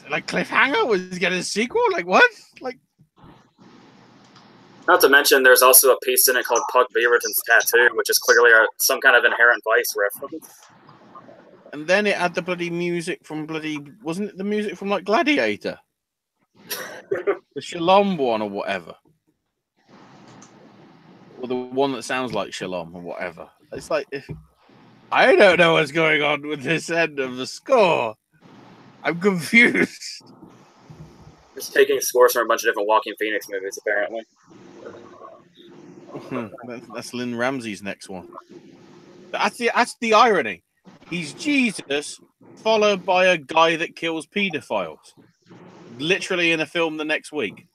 Like cliffhanger was getting a sequel? Like what? Like, not to mention, there's also a piece in it called Puck Beaverton's Tattoo, which is clearly some kind of Inherent Vice reference. And then it had the bloody music from wasn't it the music from like Gladiator? The Shalom one or whatever. Or the one that sounds like Shalom or whatever. It's like, I don't know what's going on with this end of the score. I'm confused. It's taking scores from a bunch of different Walking Phoenix movies, apparently. That's Lynn Ramsey's next one. That's the irony. He's Jesus, followed by a guy that kills pedophiles. Literally in a film the next week.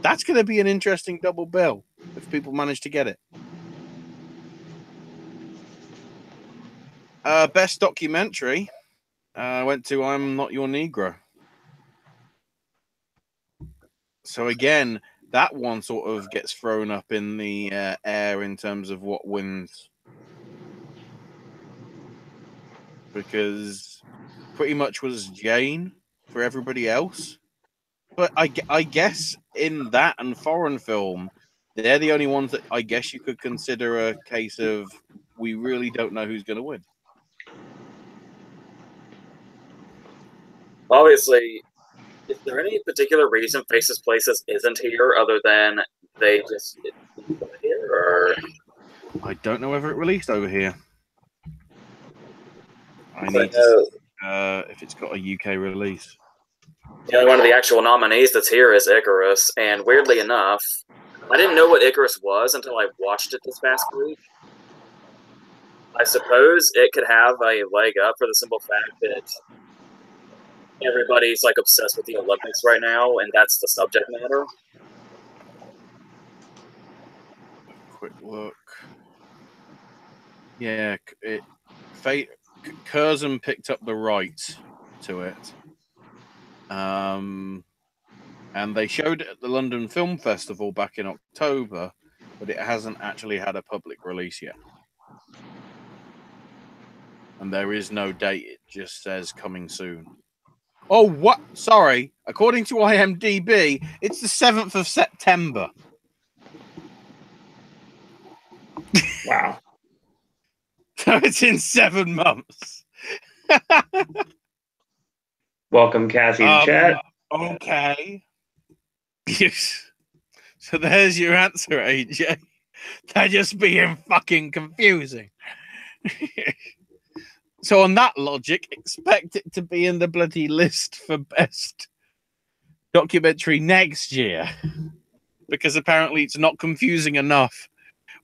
That's going to be an interesting double bill if people manage to get it. Best documentary went to I'm Not Your Negro. So again, that one sort of gets thrown up in the air in terms of what wins. Because pretty much was Jane for everybody else. But I guess in that and foreign film, they're the only ones that I guess you could consider a case of we really don't know who's going to win. Obviously, is there any particular reason Faces Places isn't here other than they just didn't put it here? Or I don't know whether it released over here. I need to see if it's got a UK release. The only one of the actual nominees that's here is Icarus, and weirdly enough, I didn't know what Icarus was until I watched it this past week. I suppose it could have a leg up for the simple fact that everybody's like obsessed with the Olympics right now, and that's the subject matter. Quick look. Yeah, Curzon picked up the rights to it. And they showed it at the London Film Festival back in October, but it hasn't actually had a public release yet. And there is no date, it just says coming soon. Oh, what? Sorry. According to IMDb, it's the 7th of September. Wow. So it's in 7 months. Welcome, Cassie, to chat. Okay. Yes. So there's your answer, AJ. They're just being fucking confusing. So on that logic, expect it to be in the bloody list for best documentary next year. Because apparently it's not confusing enough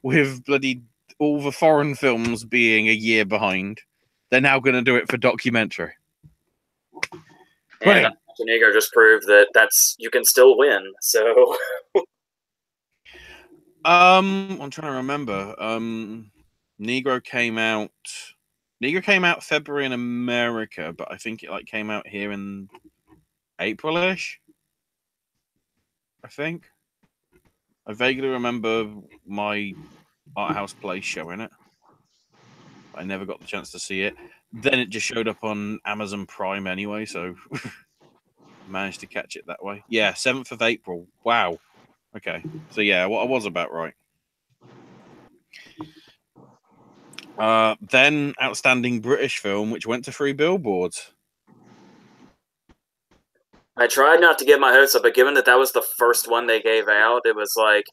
with bloody all the foreign films being a year behind. They're now going to do it for documentary. And Montenegro just proved that you can still win. So I'm trying to remember. Negro came out February in America, but I think it came out here in April-ish. I think. I vaguely remember my art house place showing it. I never got the chance to see it. Then it just showed up on Amazon Prime anyway, so managed to catch it that way. Yeah, 7th of April. Wow. Okay. So yeah, I was about right. Then outstanding British film, which went to 3 billboards. I tried not to get my hopes up, but given that was the first one they gave out, it was like,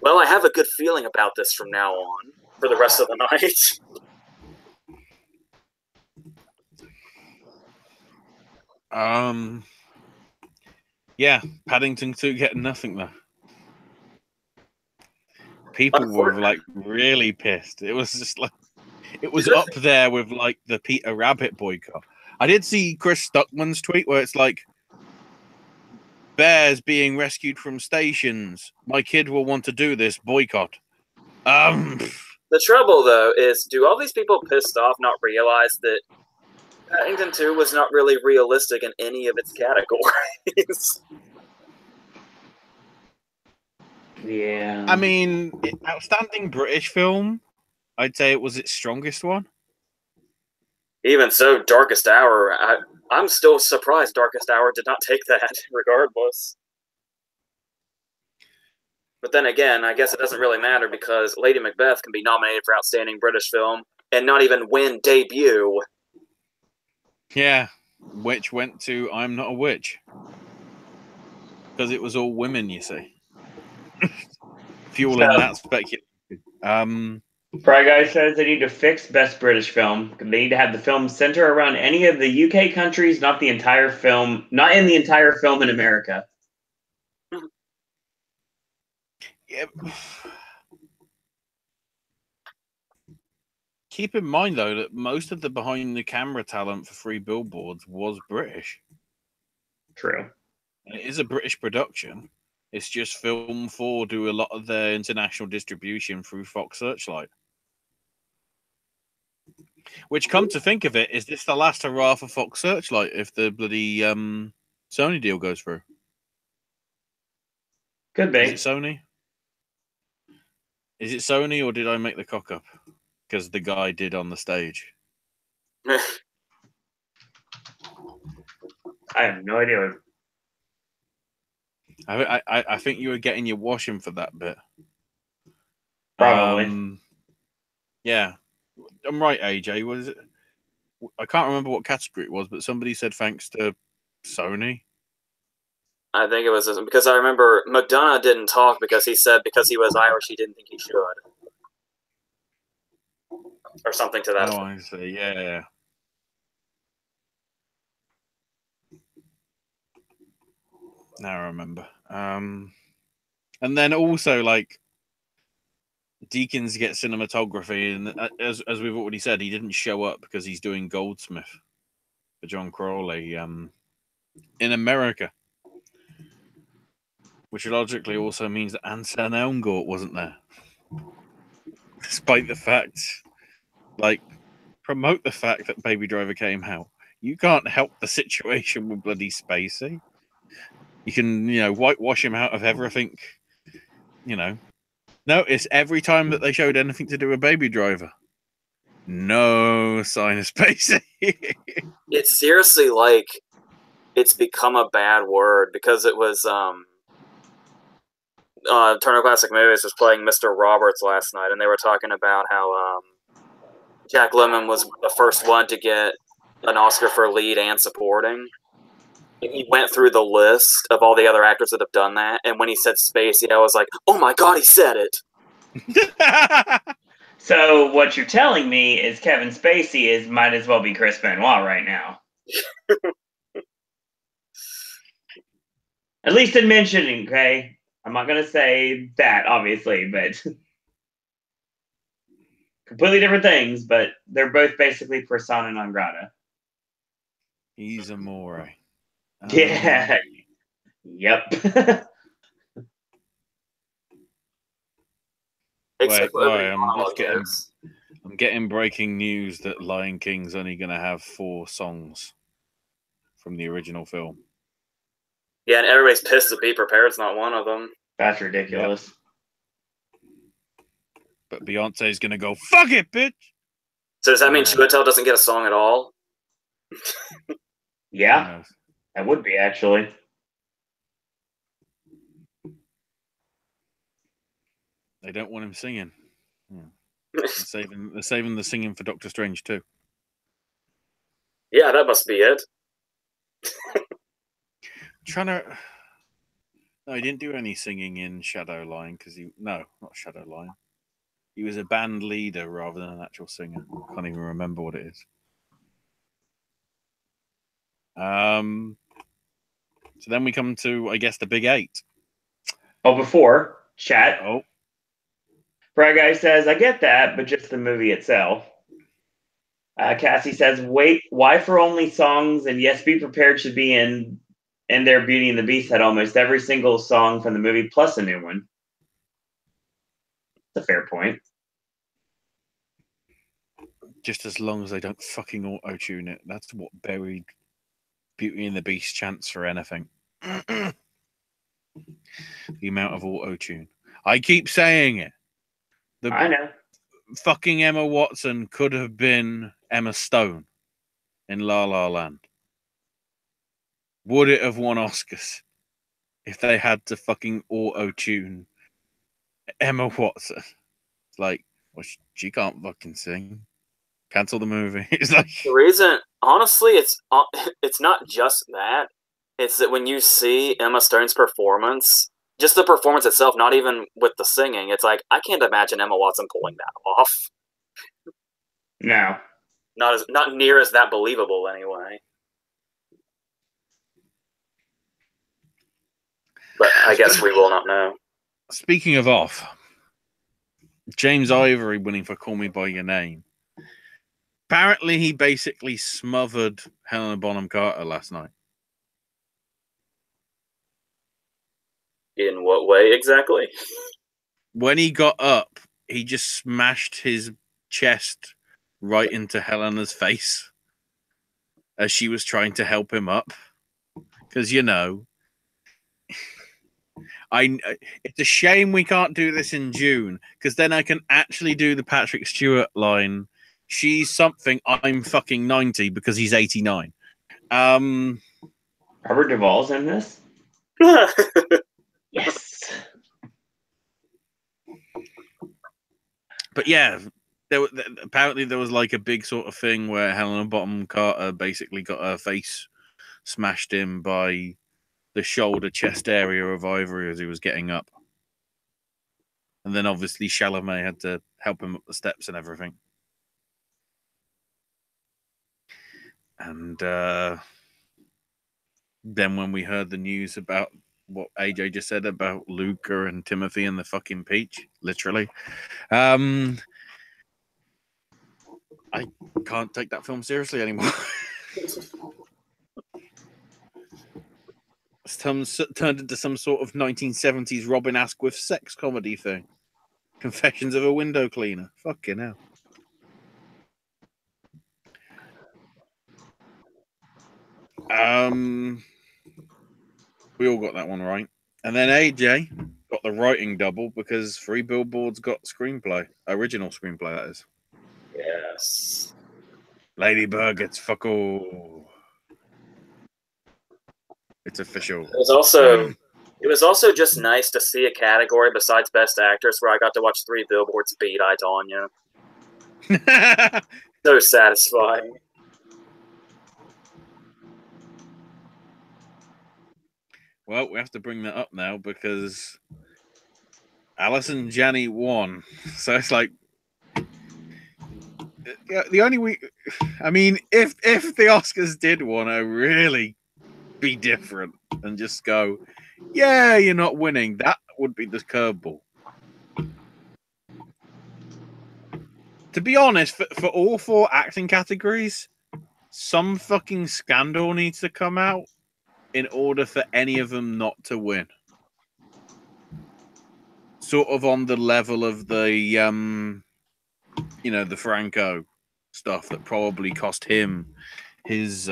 well, I have a good feeling about this from now on for the rest of the night. Yeah, Paddington 2 getting nothing though. People were really pissed. It was just it was up there with the Peter Rabbit boycott. I did see Chris Stuckman's tweet where it's like, bears being rescued from stations. My kid will want to do this boycott. The trouble though is, do all these people pissed off not realize that Paddington 2 was not really realistic in any of its categories? Yeah. I mean, outstanding British film, I'd say it was its strongest one. Even so, Darkest Hour, I'm still surprised Darkest Hour did not take that, regardless. But then again, I guess it doesn't really matter because Lady Macbeth can be nominated for Outstanding British Film and not even win debut. Yeah, which went to I'm Not a Witch. Because it was all women, you see. Fueling that speculation. Fry Guy says they need to fix Best British Film. They need to have the film center around any of the UK countries, not the entire film, not in the entire film in America. Yeah. Keep in mind, though, that most of the behind-the-camera talent for 3 billboards was British. True. And it is a British production. It's just Film 4 do a lot of their international distribution through Fox Searchlight. Which, come to think of it, is this the last hurrah for Fox Searchlight if the bloody Sony deal goes through? Could be. Is it Sony? Is it Sony, or did I make the cock up? Because the guy did on the stage. I have no idea. I think you were getting your washing for that bit. Probably. Yeah. I'm right, AJ. Was it? I can't remember what category it was, but somebody said thanks to Sony. I think it was because I remember McDonough didn't talk because he said because he was Irish he didn't think he should. Or something to that effect. I see. Yeah. Now I remember. And then also Deakins gets cinematography, and as we've already said, he didn't show up because he's doing Goldsmith for John Crowley in America, which logically also means that Anselm Elmgort wasn't there, despite the fact, like, promote the fact that Baby Driver came out. You can't help the situation with bloody Spacey. You can, whitewash him out of everything. Notice every time that they showed anything to do with Baby Driver, no sign of Spacey. It's seriously like it's become a bad word because it was Turner Classic Movies was playing Mr. Roberts last night, and they were talking about how Jack Lemmon was the first one to get an Oscar for lead and supporting. And he went through the list of all the other actors that have done that, and when he said Spacey, I was like, "Oh my god, he said it!" So what you're telling me is Kevin Spacey might as well be Chris Benoit right now. At least in mentioning, okay? I'm not going to say that, obviously, but completely different things, but they're both basically persona non grata. He's a more. Yeah. Yep. I'm getting breaking news that Lion King's only going to have 4 songs from the original film. Yeah, and everybody's pissed that Be Prepared's not one of them. That's ridiculous. Yep. But Beyonce's going to go, fuck it, bitch! So does that mean Chiwetel doesn't get a song at all? Yeah, that would be, actually. They don't want him singing. They're saving the singing for Doctor Strange too. Yeah, that must be it. No, he didn't do any singing in Shadowline because not Shadowline. He was a band leader rather than an actual singer. I can't even remember what it is. So then we come to, I guess, the big 8. Oh, before chat. Oh. Brad Guy says, I get that, but just the movie itself. Cassie says, wait, why for only songs? And yes, Be Prepared should be in their Beauty and the Beast had almost every single song from the movie plus a new one. That's a fair point. Just as long as they don't fucking auto-tune it. That's what buried Beauty and the Beast chance for anything. The amount of auto-tune. I keep saying it. I know. Fucking Emma Watson could have been Emma Stone in La La Land. Would it have won Oscars if they had to fucking auto-tune Emma Watson? It's like, well, she can't fucking sing. Cancel the movie. It's like the reason, honestly, it's not just that. It's that when you see Emma Stone's performance, just the performance itself, not even with the singing, it's like I can't imagine Emma Watson pulling that off. No, not near as that believable anyway. But I guess we will not know. Speaking of off, James Ivory winning for Call Me By Your Name. Apparently, he basically smothered Helena Bonham Carter last night. In what way exactly? When he got up, he just smashed his chest right into Helena's face as she was trying to help him up. Because, it's a shame we can't do this in June, because then I can actually do the Patrick Stewart line. She's something, I'm fucking 90 because he's 89. Robert Duvall's in this? Yes. But yeah, apparently there was like a big sort of thing where Helena Bonham Carter basically got her face smashed in by the shoulder chest area of Ivory as he was getting up. And then obviously Chalamet had to help him up the steps and everything. And then when we heard the news about what AJ just said about Luca and Timothy and the fucking peach, literally, I can't take that film seriously anymore. Turned into some sort of 1970s Robin Asquith sex comedy thing. Confessions of a Window Cleaner. Fucking hell. We all got that one right. And then AJ got the writing double because Three Billboards got screenplay. Original screenplay, that is. Yes. Ladybug gets fuck all. It's official. It was also just nice to see a category besides Best Actress where I got to watch Three Billboards beat I, Tonya. So satisfying. Well, we have to bring that up now because Alison Janney won. So it's like the only week. I mean, if the Oscars did want to really be different and just go, yeah, you're not winning, that would be the curveball. To be honest, for all 4 acting categories, some fucking scandal needs to come out in order for any of them not to win. Sort of on the level of the, the Franco stuff that probably cost him his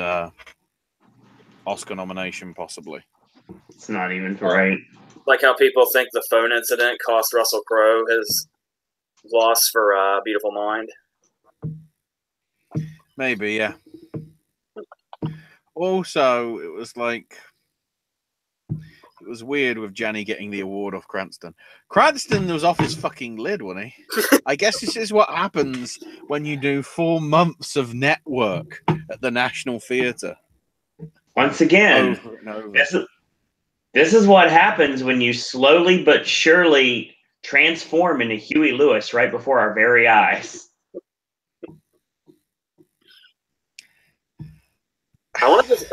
Oscar nomination, possibly. It's not even right. Like how people think the phone incident cost Russell Crowe his loss for Beautiful Mind. Maybe, yeah. Also, it was weird with Janney getting the award off Cranston. Cranston was off his fucking lid, wasn't he? I guess this is what happens when you do 4 months of network at the National Theatre. Once again, over and over. This is what happens when you slowly but surely transform into Huey Lewis right before our very eyes. I just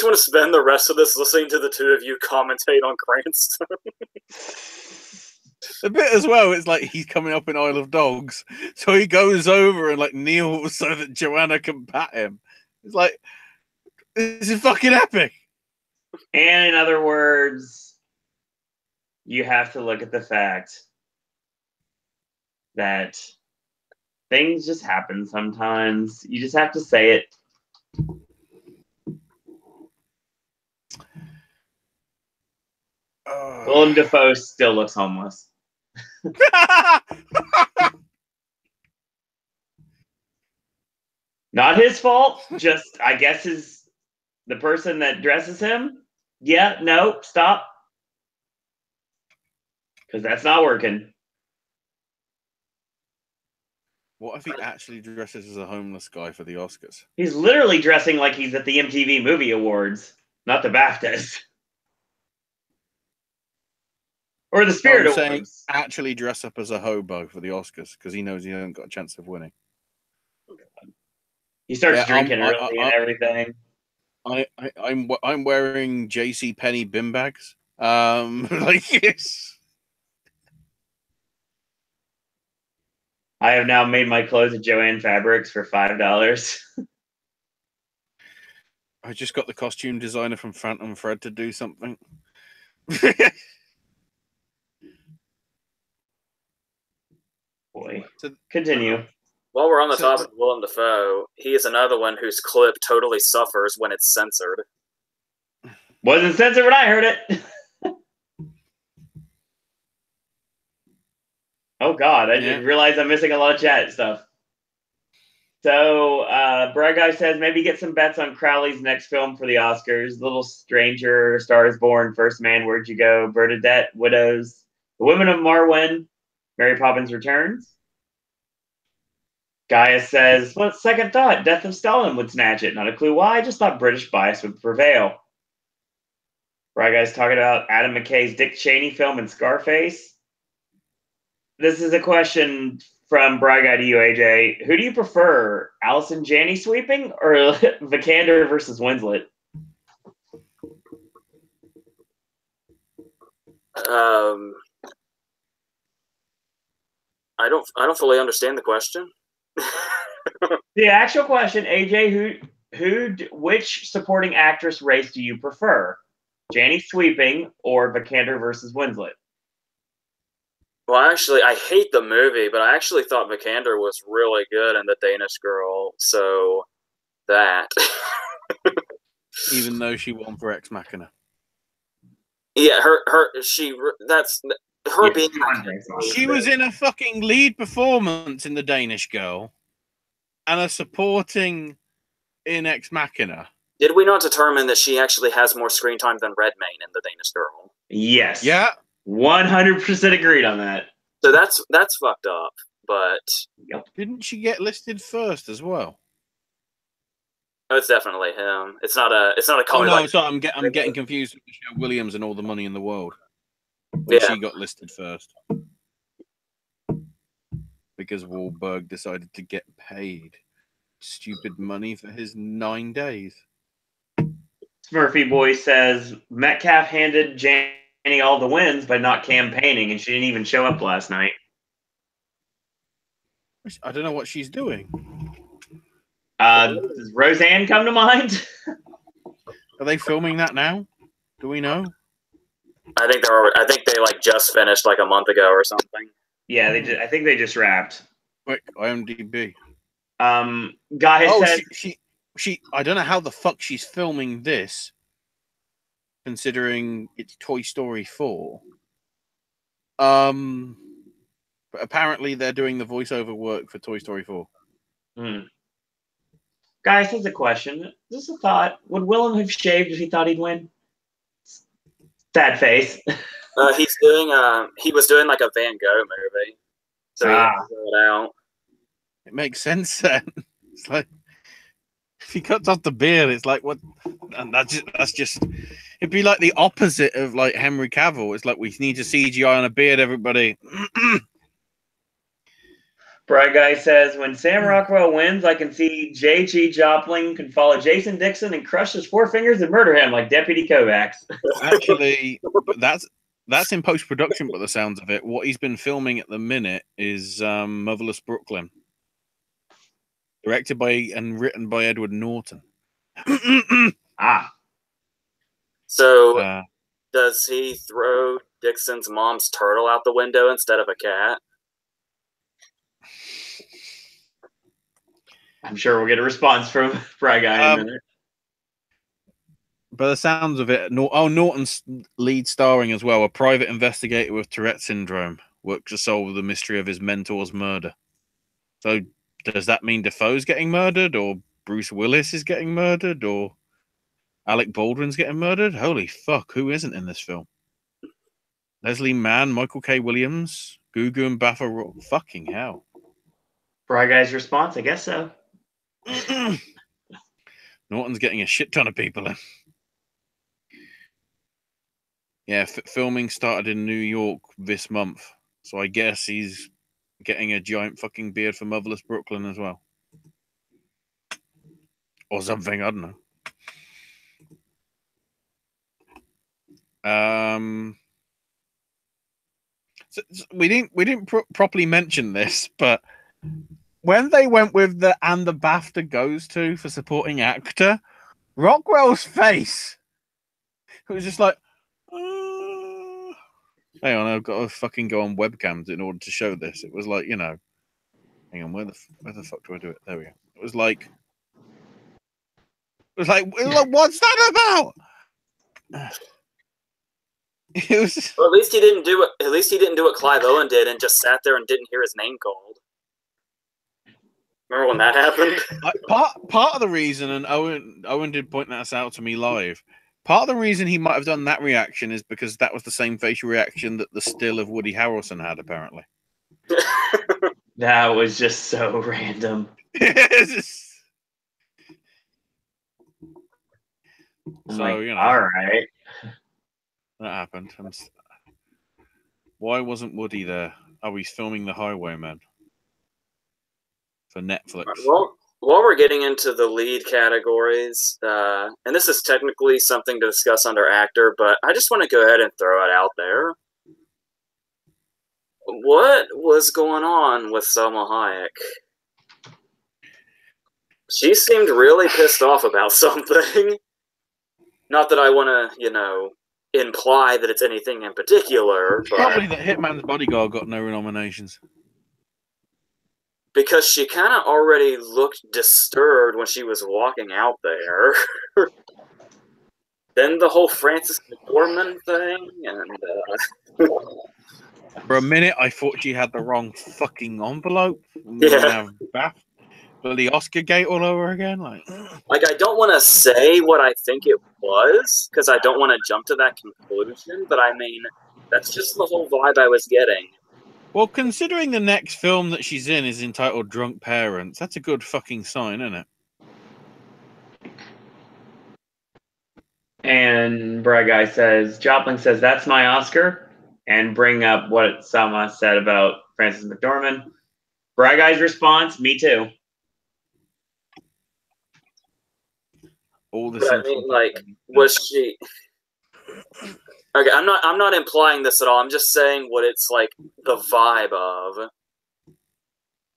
want to spend the rest of this listening to the two of you commentate on Cranston. A bit as well, it's like he's coming up in Isle of Dogs, so he goes over and kneels so that Joanna can pat him. It's like, this is fucking epic. And in other words, you have to look at the fact that things just happen sometimes. You just have to say it. Willem Dafoe still looks homeless. Not his fault. Just, I guess, is the person that dresses him. Yeah, no, stop. Because that's not working. What if he actually dresses as a homeless guy for the Oscars? He's literally dressing like he's at the MTV Movie Awards, not the BAFTAs. Or the Spirit Awards. Actually dress up as a hobo for the Oscars because he knows he hasn't got a chance of winning. He starts drinking early and everything. I'm wearing JC Penney bin bags. I have now made my clothes at Joanne Fabrics for $5. I just got the costume designer from Phantom Thread to do something. Boy, continue. While we're on the topic of Willem Dafoe, he is another one whose clip totally suffers when it's censored. Wasn't censored when I heard it. Oh, God. I didn't realize I'm missing a lot of chat stuff. So, Brad Guy says, maybe get some bets on Crowley's next film for the Oscars. Little Stranger, Star is Born, First Man, Where'd You Go, Bernadette, Widows, The Women of Marwen, Mary Poppins Returns. Gaia says, well, second thought, Death of Stalin would snatch it. Not a clue why, I just thought British bias would prevail. Brad Guy's talking about Adam McKay's Dick Cheney film and Scarface. This is a question from Brad Guy to you, AJ. Who do you prefer, Allison Janney sweeping or Vikander versus Winslet? I don't fully understand the question. The actual question, AJ, which supporting actress race do you prefer? Janie Sweeping or Vikander versus Winslet? Well, actually, I hate the movie, but I actually thought Vikander was really good in The Danish Girl, so that. Even though she won for Ex Machina. Yeah, that's her being. She was in a fucking lead performance in The Danish Girl and a supporting in Ex Machina. Did we not determine that she actually has more screen time than Redmayne in The Danish Girl? Yes. Yeah. 100% agreed on that. So that's fucked up, but didn't she get listed first as well? Oh, it's definitely him. It's not a Oh no, sorry, I'm getting confused with Michelle Williams and All the Money in the World. When she got listed first. Because Wahlberg decided to get paid stupid money for his 9 days. Smurfy Boy says Metcalf handed Janie all the wins by not campaigning, and she didn't even show up last night. I don't know what she's doing. Does Roseanne come to mind? Are they filming that now? Do we know? I think they like just finished like a month ago or something. Yeah, I think they just wrapped. Quick, IMDb. Guy says she. I don't know how the fuck she's filming this, considering it's Toy Story 4. But apparently they're doing the voiceover work for Toy Story 4. Guys, here's a question. Just a thought. Would Willem have shaved if he thought he'd win? Sad face. He was doing like a Van Gogh movie. So he had to throw it out. It makes sense then. It's like if he cuts off the beard, it's like what? And that's just. It'd be like the opposite of like Henry Cavill. It's like we need to CGI on a beard, everybody. Bright Guy says, when Sam Rockwell wins, I can see J.G. Joplin can follow Jason Dixon and crush his forefingers and murder him like Deputy Kovacs. Actually, that's in post-production, by the sounds of it. What he's been filming at the minute is Motherless Brooklyn. Directed by and written by Edward Norton. So, does he throw Dixon's mom's turtle out the window instead of a cat? I'm sure we'll get a response from Fry Guy in a minute. By the sounds of it, Norton's lead starring as well, a private investigator with Tourette syndrome, works to solve the mystery of his mentor's murder. So, does that mean Defoe's getting murdered, or Bruce Willis is getting murdered, or Alec Baldwin's getting murdered? Holy fuck, who isn't in this film? Leslie Mann, Michael K. Williams, Gugu and BAFTA. Fucking hell. Fry Guy's response, I guess so. Norton's getting a shit ton of people in. Yeah, filming started in New York this month, so I guess he's getting a giant fucking beard for Motherless Brooklyn as well. Or something, I don't know. So we didn't properly mention this, but when they went with the BAFTA goes to for supporting actor, Rockwell's face, it was just like, hang on, I've got to fucking go on webcams in order to show this. It was like, hang on, where the fuck do I do it? There we go. It was like, what's that about? It was. Well, at least he didn't do it. At least he didn't do what Clive Owen did and just sat there and didn't hear his name called. Remember when that happened? Part of the reason, and Owen did point that out to me live. Part of the reason he might have done that reaction is because that was the same facial reaction that the still of Woody Harrelson had, apparently. That was just so random. So, all right. That happened. Why wasn't Woody there? Oh, he's filming The Highwayman for Netflix. Well, while we're getting into the lead categories, and this is technically something to discuss under actor, but I just want to go ahead and throw it out there. What was going on with Salma Hayek? She seemed really pissed off about something. Not that I want to, imply that it's anything in particular, but Probably that Hitman's Bodyguard got no nominations. because she kind of already looked disturbed when she was walking out there. Then the whole Frances McDormand thing, and For a minute, I thought she had the wrong fucking envelope. Yeah. We're gonna have bloody Oscar gate all over again. Like I don't want to say what I think it was because I don't want to jump to that conclusion. But I mean, that's just the whole vibe I was getting. well, considering the next film that she's in is entitled Drunk Parents, that's a good fucking sign, isn't it? And Brad Guy says, Joplin says, that's my Oscar. And bring up what Sama said about Frances McDormand. Brad Guy's response, me too. All this. But I mean, like, was she? Okay, I'm not implying this at all. I'm just saying what it's like the vibe of.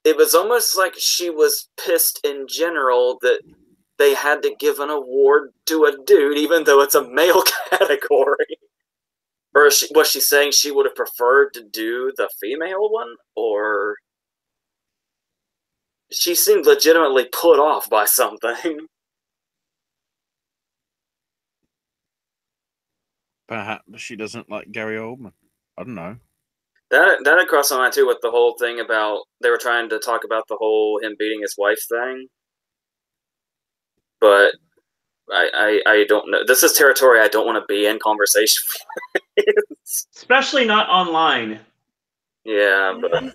It was almost like she was pissed in general that they had to give an award to a dude, even though it's a male category. Or was she saying she would have preferred to do the female one? Or she seemed legitimately put off by something. Perhaps she doesn't like Gary Oldman. I don't know. That crossed my mind too with the whole thing about they were trying to talk about the whole him beating his wife thing. But I don't know. This is territory I don't want to be in conversation with. Especially not online. Yeah, but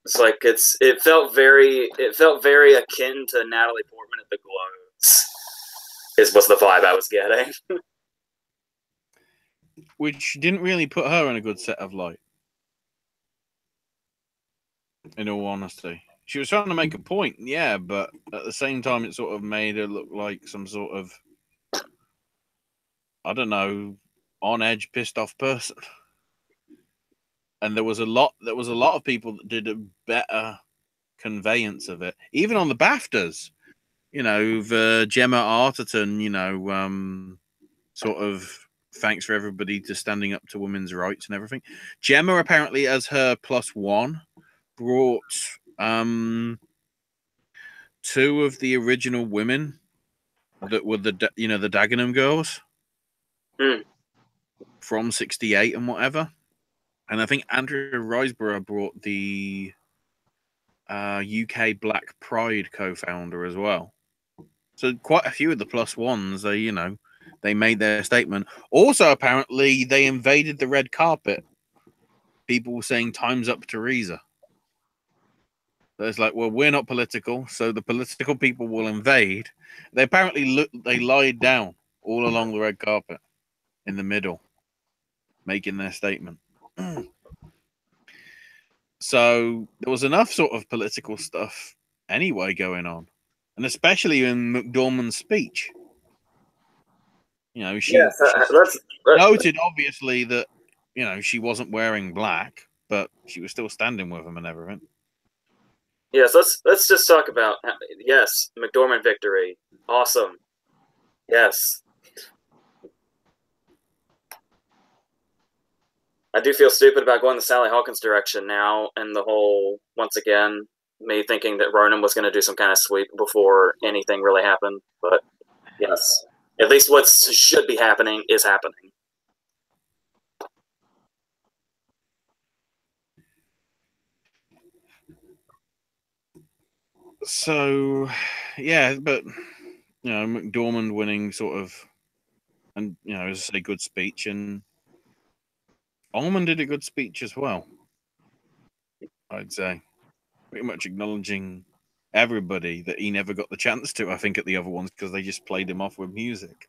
it's like it felt very akin to Natalie Portman at the Globes. Was the vibe I was getting. Which didn't really put her in a good set of light. In all honesty, she was trying to make a point, yeah, but at the same time, it sort of made her look like some sort of, I don't know, on edge, pissed off person. And there was a lot of people that did a better conveyance of it, even on the BAFTAs. You know, the Gemma Arterton, sort of thanks for everybody to standing up to women's rights and everything. Gemma apparently, as her +1, brought two of the original women that were the Dagenham girls from '68 and whatever. And I think Andrea Riseborough brought the UK Black Pride co-founder as well. So quite a few of the +1s, they made their statement. Also, apparently, they invaded the red carpet. People were saying, "Time's up, Theresa." So it's like, well, we're not political, so the political people will invade. They apparently they lied down all along the red carpet in the middle, making their statement. So there was enough sort of political stuff anyway going on, and especially in McDormand's speech. She noted obviously that she wasn't wearing black, but she was still standing with him and everything. Yes, let's just talk about McDormand victory, awesome. Yes, I do feel stupid about going the Sally Hawkins direction now, and the whole once again me thinking that Ronan was going to do some kind of sweep before anything really happened. But yes, at least what should be happening is happening. So, yeah, but McDormand winning sort of, and as I say, good speech, and Ullman did a good speech as well. I'd say, pretty much acknowledging everybody that he never got the chance to. I think at the other ones because they just played him off with music.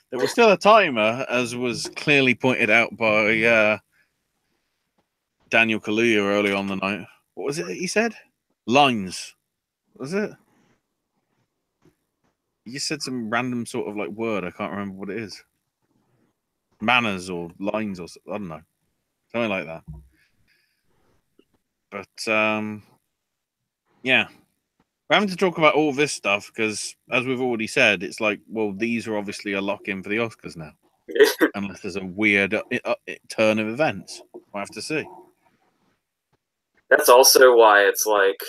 There was still a timer, as was clearly pointed out by Daniel Kaluuya early on the night. What was it that he said? Lines. Was it? He just said some random sort of like word. I can't remember what it is. Manners or lines or I don't know. Something like that. But yeah, we're having to talk about all this stuff because, as we've already said, it's like, well, these are obviously a lock-in for the Oscars now, unless there's a weird turn of events. We'll have to see. That's also why it's like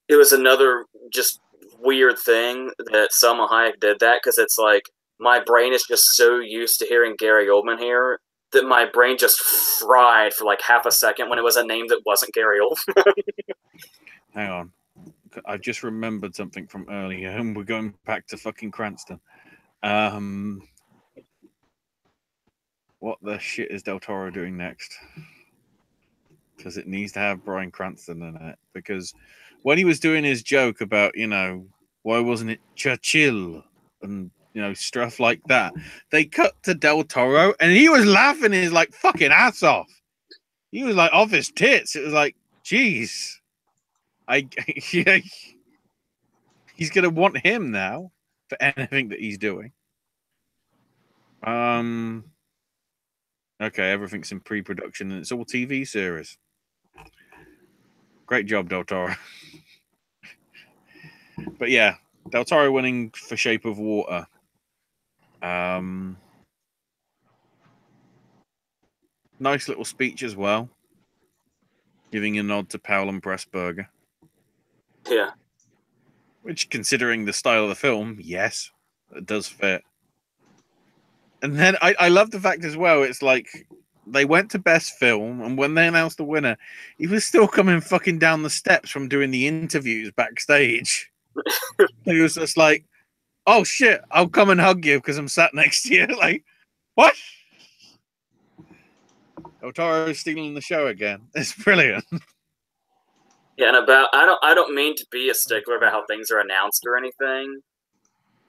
it was another just weird thing that Selma Hayek did that, because it's like my brain is just so used to hearing Gary Oldman here that my brain just fried for like half a second when it was a name that wasn't Gary Oldman. Hang on. I've just remembered something from earlier, and we're going back to fucking Cranston. What the shit is Del Toro doing next? Because it needs to have Bryan Cranston in it. Because when he was doing his joke about, why wasn't it Churchill and, stuff like that, they cut to Del Toro and he was laughing his like fucking ass off. He was like off his tits. It was like, geez. He's going to want him now for anything that he's doing. Okay, everything's in pre-production and it's all TV series. Great job, Del Toro. But yeah, Del Toro winning for Shape of Water. Nice little speech as well, giving a nod to Powell and Pressburger. Yeah. Which, considering the style of the film, yes, it does fit. And then I love the fact as well, it's like they went to Best Film, and when they announced the winner, he was still coming fucking down the steps from doing the interviews backstage. He was just like, oh shit, I'll come and hug you because I'm sat next to you. Like, what? Del Toro's stealing the show again. It's brilliant. Yeah, and I don't mean to be a stickler about how things are announced or anything,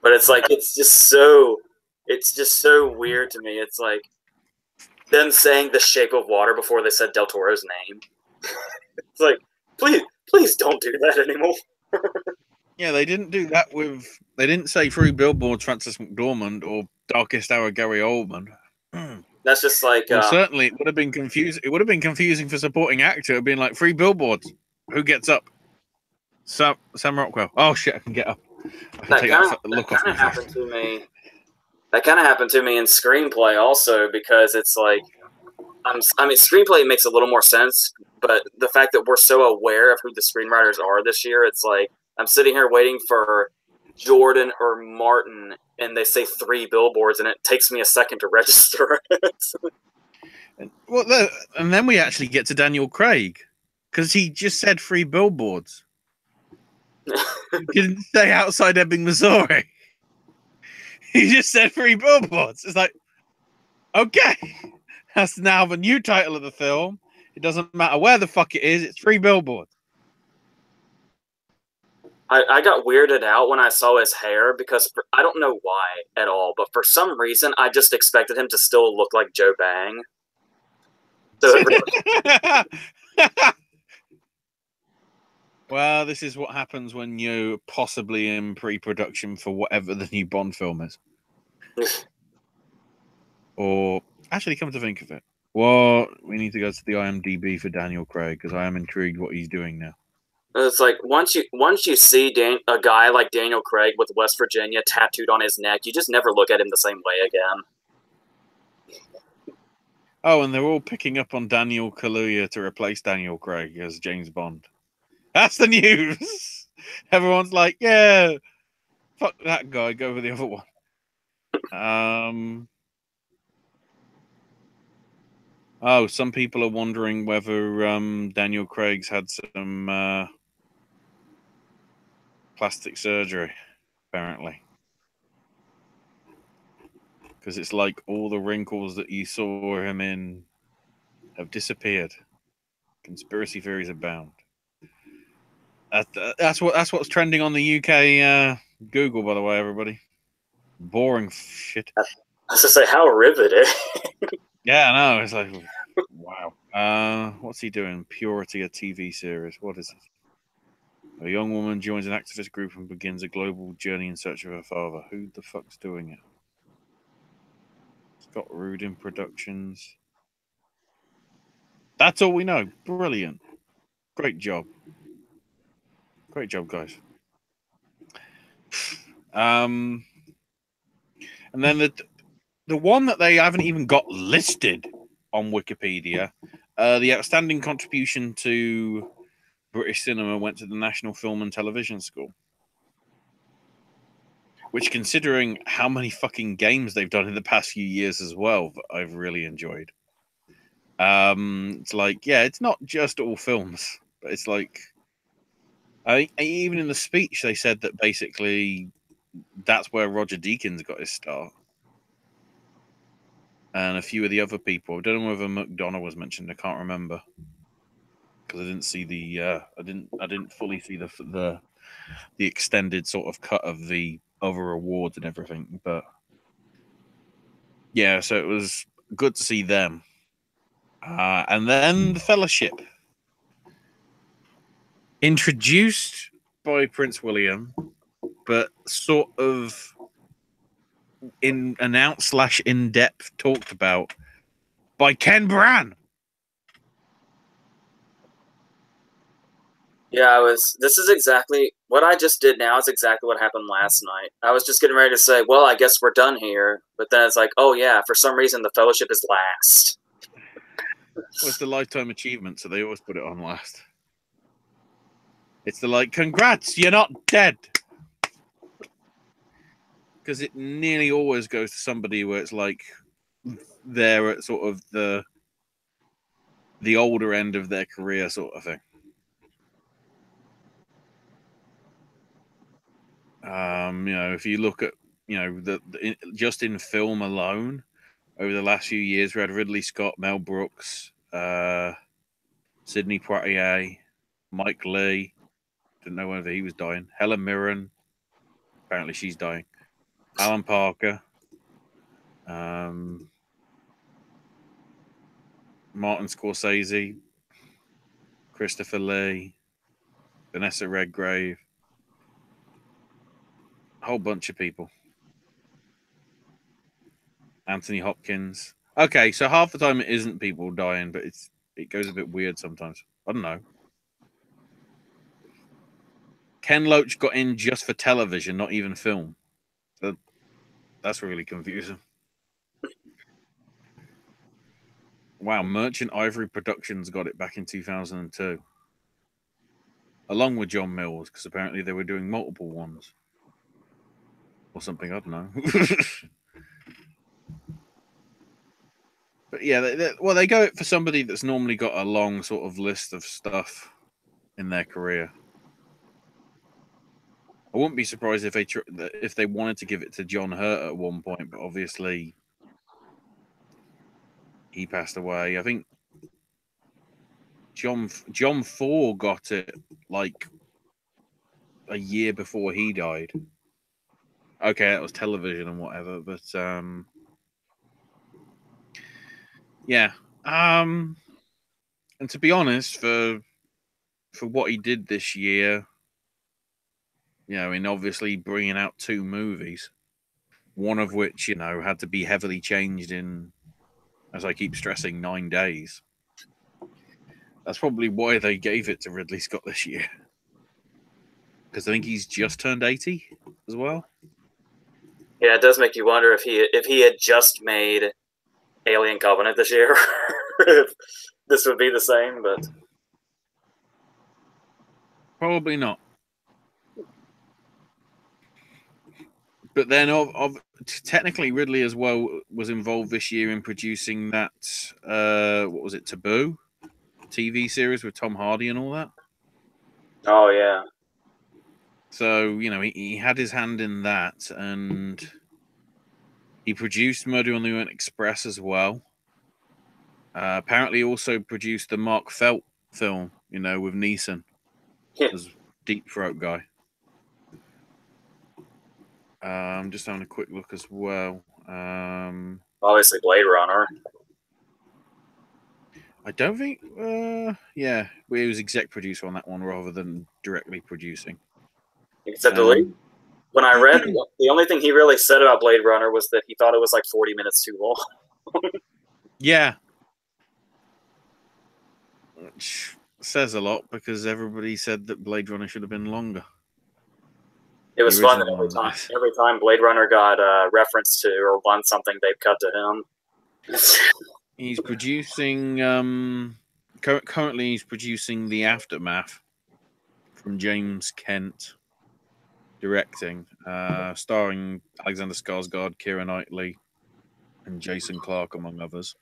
but it's like it's just so weird to me. It's like them saying The Shape of Water before they said Del Toro's name. It's like, please don't do that anymore. Yeah, they didn't do that with. They didn't say Three Billboards, Frances McDormand, or Darkest Hour, Gary Oldman. That's just like. Well, certainly it would have been confusing. It would have been confusing for supporting actor. It'd been like Three Billboards. Who gets up? Sam Rockwell. Oh shit! I can get up. I can take that look off my happened to me. That kind of happened to me in screenplay also, because it's like, screenplay makes a little more sense, but the fact that we're so aware of who the screenwriters are this year, it's like I'm sitting here waiting for Jordan or Martin, and they say Three Billboards, and it takes me a second to register it. Well, and then we actually get to Daniel Craig, because he just said Three Billboards. He didn't say Outside Ebbing, Missouri. He just said Three Billboards. It's like, okay, that's now the new title of the film. It doesn't matter where the fuck it is. It's Three Billboards. I got weirded out when I saw his hair, because I don't know why at all, but for some reason I just expected him to still look like Joe Bang. So well, this is what happens when you're possibly in pre-production for whatever the new Bond film is. Or, actually, come to think of it, well, we need to go to the IMDb for Daniel Craig, because I am intrigued what he's doing now. it's like once you see a guy like Daniel Craig with West Virginia tattooed on his neck, you just never look at him the same way again. Oh, and they're all picking up on Daniel Kaluuya to replace Daniel Craig as James Bond. That's the news. Everyone's like, yeah, fuck that guy, go with the other one. Oh, some people are wondering whether Daniel Craig's had some plastic surgery, apparently. Because it's like all the wrinkles that you saw him in have disappeared. Conspiracy theories abound. That's what's trending on the UK Google, by the way, everybody. Boring shit. I was to say, how riveting. Yeah, I know. It's like, wow. What's he doing? Purity, a TV series. What is it? A young woman joins an activist group and begins a global journey in search of her father. Who the fuck's doing it? Scott Rudin Productions. That's all we know. Brilliant. Great job. Great job, guys. And then the one that they haven't even got listed on Wikipedia, the outstanding contribution to British cinema went to the National Film and Television School. Which, considering how many fucking games they've done in the past few years as well, I've really enjoyed. It's like, yeah, it's not just all films, but it's like, even in the speech, they said that basically that's where Roger Deakins got his start. And a few of the other people. I don't know whether McDonough was mentioned. I can't remember because I didn't see the. I didn't fully see the extended sort of cut of the other awards and everything. But yeah, so it was good to see them. And then the Fellowship, introduced by Prince William, but sort of announced / in depth talked about by Ken Brann. Yeah, this is exactly what I just did now is exactly what happened last night. I was just getting ready to say, well, I guess we're done here. But then it's like, oh yeah, for some reason the Fellowship is last. Well, it's the lifetime achievement, so they always put it on last. It's the like, congrats, you're not dead. Because it nearly always goes to somebody where it's like they're at sort of the older end of their career sort of thing. If you look at, just in film alone, over the last few years, we had Ridley Scott, Mel Brooks, Sidney Poitier, Mike Leigh. Didn't know whether he was dying. Helen Mirren. Apparently she's dying. Alan Parker. Martin Scorsese. Christopher Lee. Vanessa Redgrave. A whole bunch of people. Anthony Hopkins. Okay, so half the time it isn't people dying, but it goes a bit weird sometimes. I don't know. Ken Loach got in just for television, not even film. So that's really confusing. Wow, Merchant Ivory Productions got it back in 2002. Along with John Mills, because apparently they were doing multiple ones. Or something, I don't know. But yeah, they go for somebody that's normally got a long sort of list of stuff in their career. I wouldn't be surprised if they wanted to give it to John Hurt at one point, but obviously he passed away. I think John Ford got it like a year before he died. Okay, that was television and whatever, but yeah. And to be honest, for what he did this year, in obviously bringing out 2 movies, one of which, had to be heavily changed in, as I keep stressing, 9 days. That's probably why they gave it to Ridley Scott this year. Because I think he's just turned 80 as well. Yeah, it does make you wonder if he had just made Alien Covenant this year, if this would be the same, but probably not. But then, technically, Ridley as well was involved this year in producing that. What was it, Taboo TV series with Tom Hardy and all that? Oh yeah. So he had his hand in that, and he produced Murder on the Orient Express as well. Apparently, also produced the Mark Felt film, with Neeson as Deep Throat guy. I'm just having a quick look as well. Obviously, Blade Runner. I don't think. Yeah, he was exec producer on that one rather than directly producing. Except when I read, the only thing he really said about Blade Runner was that he thought it was like 40 minutes too long. Yeah. Which says a lot because everybody said that Blade Runner should have been longer. It was The fun that original one, that is. every time Blade Runner got referenced to or won something, they'd cut to him. He's producing. Currently, he's producing The Aftermath from James Kent, directing, starring Alexander Skarsgård, Keira Knightley, and Jason Clarke, among others.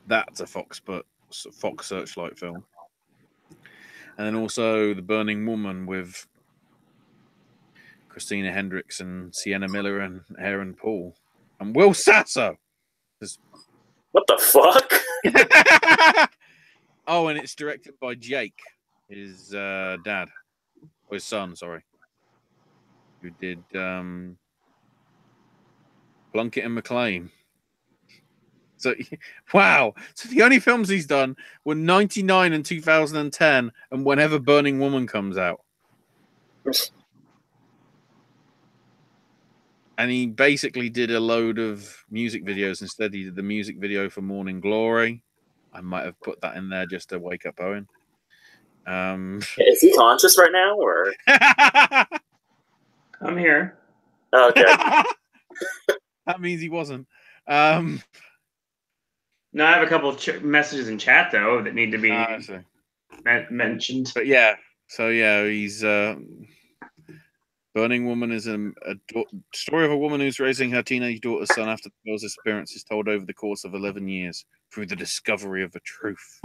That's a Fox Searchlight film. And then also The Burning Woman with Christina Hendricks and Sienna Miller and Aaron Paul. And Will Sasso! What the fuck? Oh, and it's directed by Jake, his dad. Or his son, sorry. Who did Plunkett and McLean. So, wow. So the only films he's done were 99 and 2010 and whenever Burning Woman comes out. And he basically did a load of music videos instead. He did the music video for Morning Glory. I might have put that in there just to wake up Owen. Is he conscious right now, or? I'm here. Oh, okay. That means he wasn't. No, I have a couple of messages in chat though that need to be mentioned. But yeah, so yeah, he's Burning Woman is a story of a woman who's raising her teenage daughter's son after the girl's disappearance is told over the course of 11 years through the discovery of the truth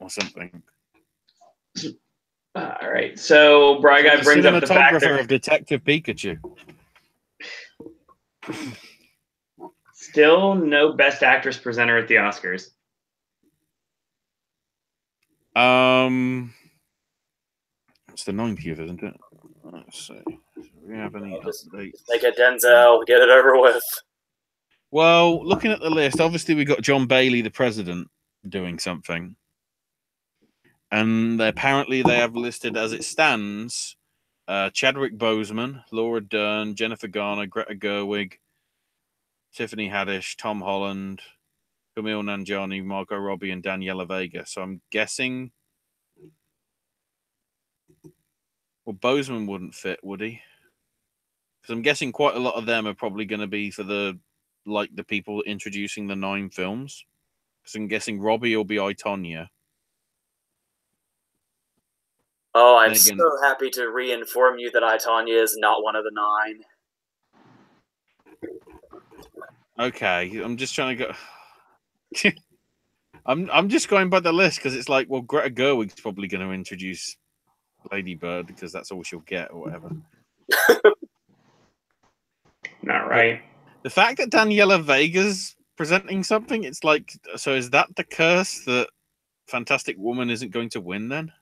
or something. All right, so Bry Guy brings up the fact that of Detective Pikachu. Still no Best Actress presenter at the Oscars. It's the 90th, isn't it? Let's see. Do we have any updates? Make it Denzel. Get it over with. Well, looking at the list, obviously we got John Bailey, the president, doing something. And apparently they have listed as it stands Chadwick Boseman, Laura Dern, Jennifer Garner, Greta Gerwig, Tiffany Haddish, Tom Holland, Kumail Nanjiani, Margot Robbie, and Daniela Vega. So I'm guessing... Well, Boseman wouldn't fit, would he? Because I'm guessing quite a lot of them are probably going to be for the people introducing the 9 films. Because I'm guessing Robbie will be I, Tonya. Oh, I'm so happy to re-inform you that I, Tonya is not one of the 9. Okay, I'm just trying to go. I'm just going by the list because it's like, well, Greta Gerwig's probably going to introduce Lady Bird because that's all she'll get or whatever. Not right. But the fact that Daniela Vega's presenting something, it's like, so is that the curse that Fantastic Woman isn't going to win then?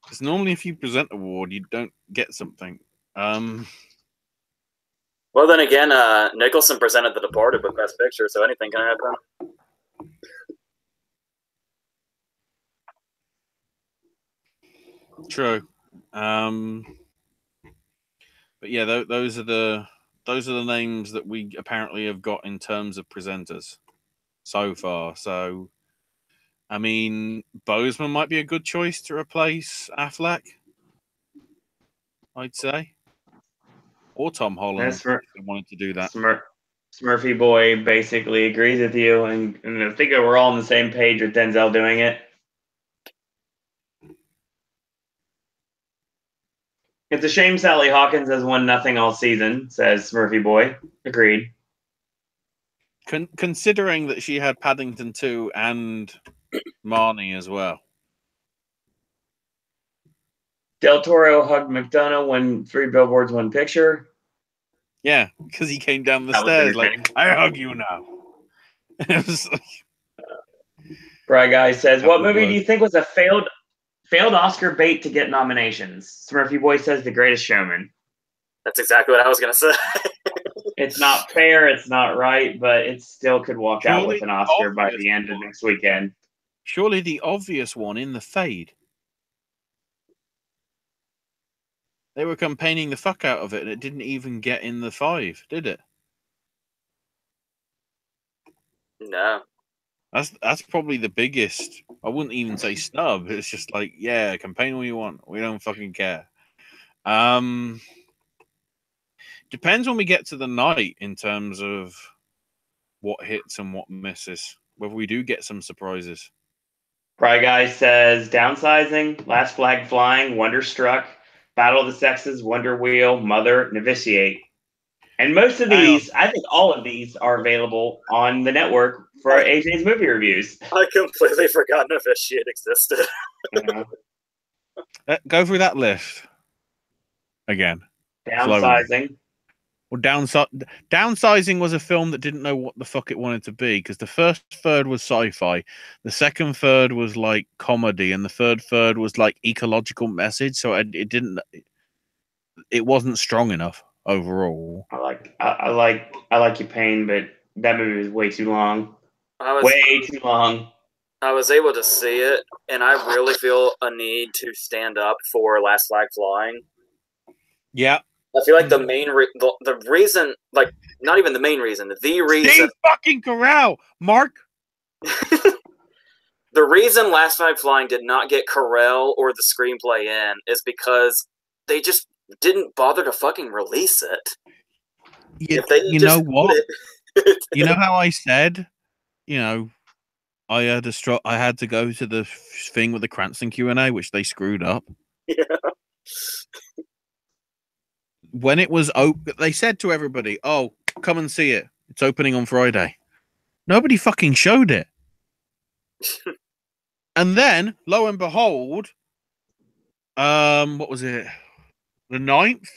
Because normally if you present an award, you don't get something. Well, then again, Nicholson presented The Departed with Best Picture, so anything can happen. True. But yeah, those are the names that we apparently have got in terms of presenters so far. So, I mean, Boseman might be a good choice to replace I'd say. Or Tom Holland, if they wanted to do that. Smurfy Boy basically agrees with you, and I think we're all on the same page with Denzel doing it. It's a shame Sally Hawkins has won nothing all season, says Smurfy Boy. Agreed. Considering that she had Paddington 2 and Marnie as well. Del Toro hugged McDonough when 3 Billboards, 1 Picture. Yeah, because he came down the stairs like, I hug you now. It was like... Bry Guy says, what movie do you think was a failed Oscar bait to get nominations? Smurfy Boy says The Greatest Showman. That's exactly what I was going to say. It's not fair, it's not right, but it still could walk out with an Oscar by the end of next weekend. Surely the obvious one in The Fade. They were campaigning the fuck out of it, and it didn't even get in the 5, did it? No. That's probably the biggest. I wouldn't even say snub. It's just like, yeah, campaign all you want. We don't fucking care. Depends when we get to the night in terms of what hits and what misses. Whether we do get some surprises. Fry Guy says Downsizing, Last Flag Flying, Wonderstruck, Battle of the Sexes, Wonder Wheel, Mother, Novitiate. And most of these, I think all of these are available on the network for AJ's movie reviews. I completely forgot Novitiate existed. Go through that list again. Downsizing. Slowly. Well, Downsizing was a film that didn't know what the fuck it wanted to be, because the first third was sci-fi, the second third was like comedy, and the third was like ecological message. So it wasn't strong enough overall. I like your pain, but that movie was way too long. Way too long. I was able to see it, and I really feel a need to stand up for Last Flag Flying. Yeah. I feel like the reason, like, not even the main reason, the reason... Steve fucking Carell! Mark! The reason Last Flag Flying did not get Carell or the screenplay in is because they just didn't bother to fucking release it. You know what? You know how I said, I had to go to the thing with the Cranston Q&A, which they screwed up. Yeah. When it was open, they said to everybody, "Oh, come and see it. It's opening on Friday." Nobody fucking showed it. And then, lo and behold, what was it? The 9th?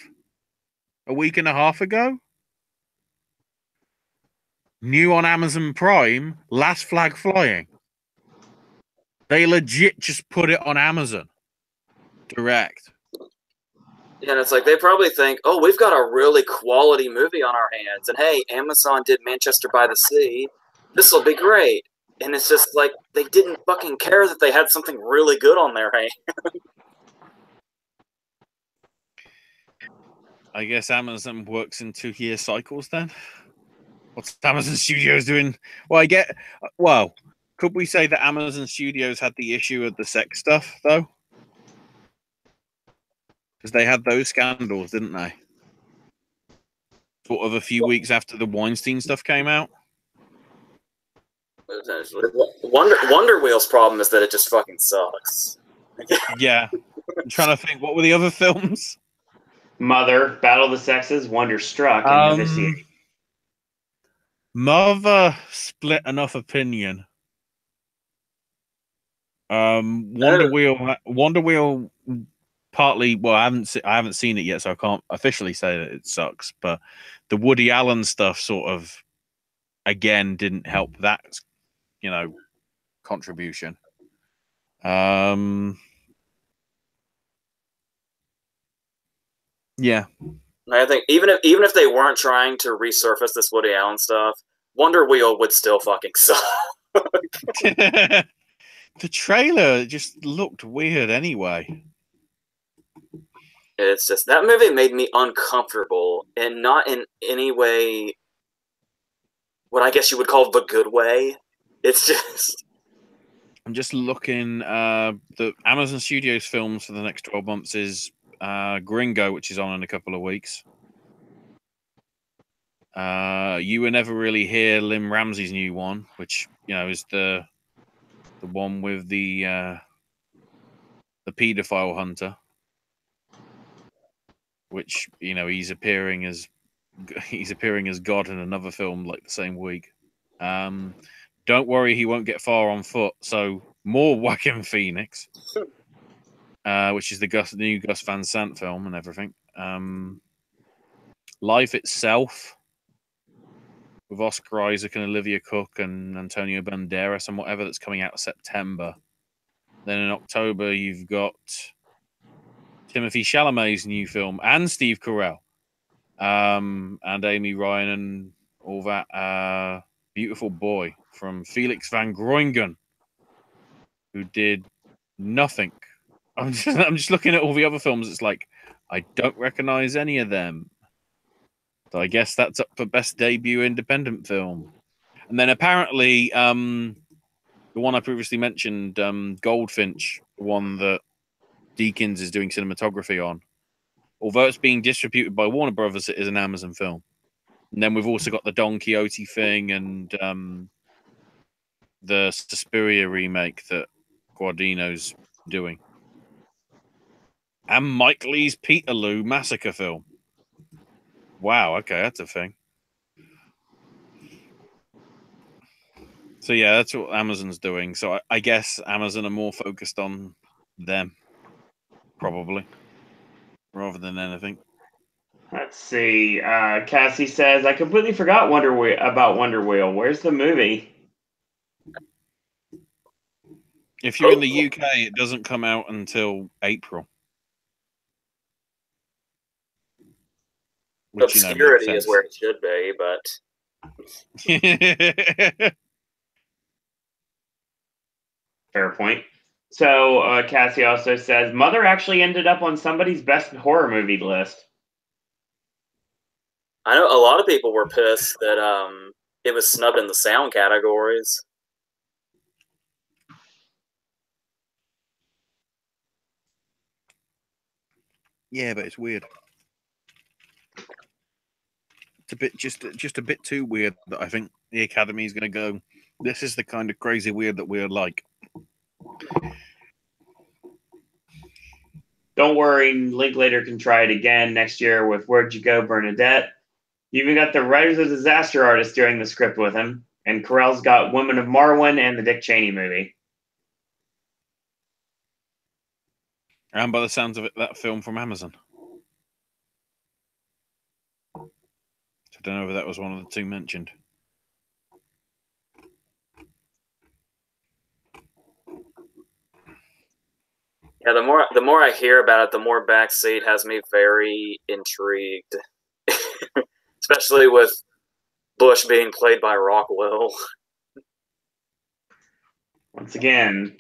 A week and a half ago? New on Amazon Prime, Last Flag Flying. They legit just put it on Amazon direct. And it's like, they probably think, oh, we've got a really quality movie on our hands. And hey, Amazon did Manchester by the Sea. This will be great. And it's just like, they didn't fucking care that they had something really good on their hands. I guess Amazon works in 2-year cycles then? What's Amazon Studios doing? Well, could we say that Amazon Studios had the issue of the sex stuff, though? Because they had those scandals, didn't they? Sort of a few weeks after the Weinstein stuff came out. Wonder Wheel's problem is that it just fucking sucks. Yeah. I'm trying to think, what were the other films? Mother, Battle of the Sexes, Wonderstruck, and Novitiate. Mother split enough opinion. Wonder Wheel partly, well, I haven't seen it yet, so I can't officially say that it sucks, but the Woody Allen stuff sort of again didn't help that contribution. Yeah. I think even if they weren't trying to resurface this Woody Allen stuff, Wonder Wheel would still fucking suck. The trailer just looked weird anyway. It's just, that movie made me uncomfortable, and not in any way what I guess you would call the good way. It's just... I'm just looking, the Amazon Studios films for the next 12 months is Gringo, which is on in a couple of weeks. You Were Never Really Here, Lim Ramsey's new one, which is the one with the pedophile hunter, which he's appearing as God in another film like the same week. Don't worry, he won't get far on foot. So more Joaquin Phoenix, which is the new Gus Van Sant film and everything. Life Itself with Oscar Isaac and Olivia Cook and Antonio Banderas and whatever, that's coming out in September. Then in October, you've got Timothée Chalamet's new film and Steve Carell, and Amy Ryan and all that. Beautiful Boy from Felix van Groningen, who did nothing. I'm just looking at all the other films. It's like, I don't recognize any of them. So I guess that's up for best debut independent film. And then apparently, the one I previously mentioned, Goldfinch, the one that Deakins is doing cinematography on, although it's being distributed by Warner Brothers, it is an Amazon film. And then we've also got the Don Quixote thing and the Suspiria remake that Guardino's doing. And Mike Lee's Peterloo massacre film. Wow, okay, that's a thing. So yeah, that's what Amazon's doing. So I guess Amazon are more focused on them, probably, rather than anything. Let's see. Cassie says, I completely forgot about Wonder Wheel. Where's the movie? If you're in the UK, it doesn't come out until April. Which, Obscurity is where it should be, but... Fair point. So Cassie also says, Mother actually ended up on somebody's best horror movie list. I know a lot of people were pissed that it was snubbed in the sound categories. Yeah, but it's weird. It's a bit just a bit too weird that I think the Academy is going to go, this is the kind of crazy weird that we're like. Don't worry, Linklater can try it again next year with Where'd You Go, Bernadette. You even got the Writers of Disaster Artist doing the script with him. And Carell's got Women of Marwen and the Dick Cheney movie. And by the sounds of it, that film from Amazon. I don't know if that was one of the two mentioned. Yeah, the more I hear about it, the more Backseat has me very intrigued. Especially with Bush being played by Rockwell. Once again,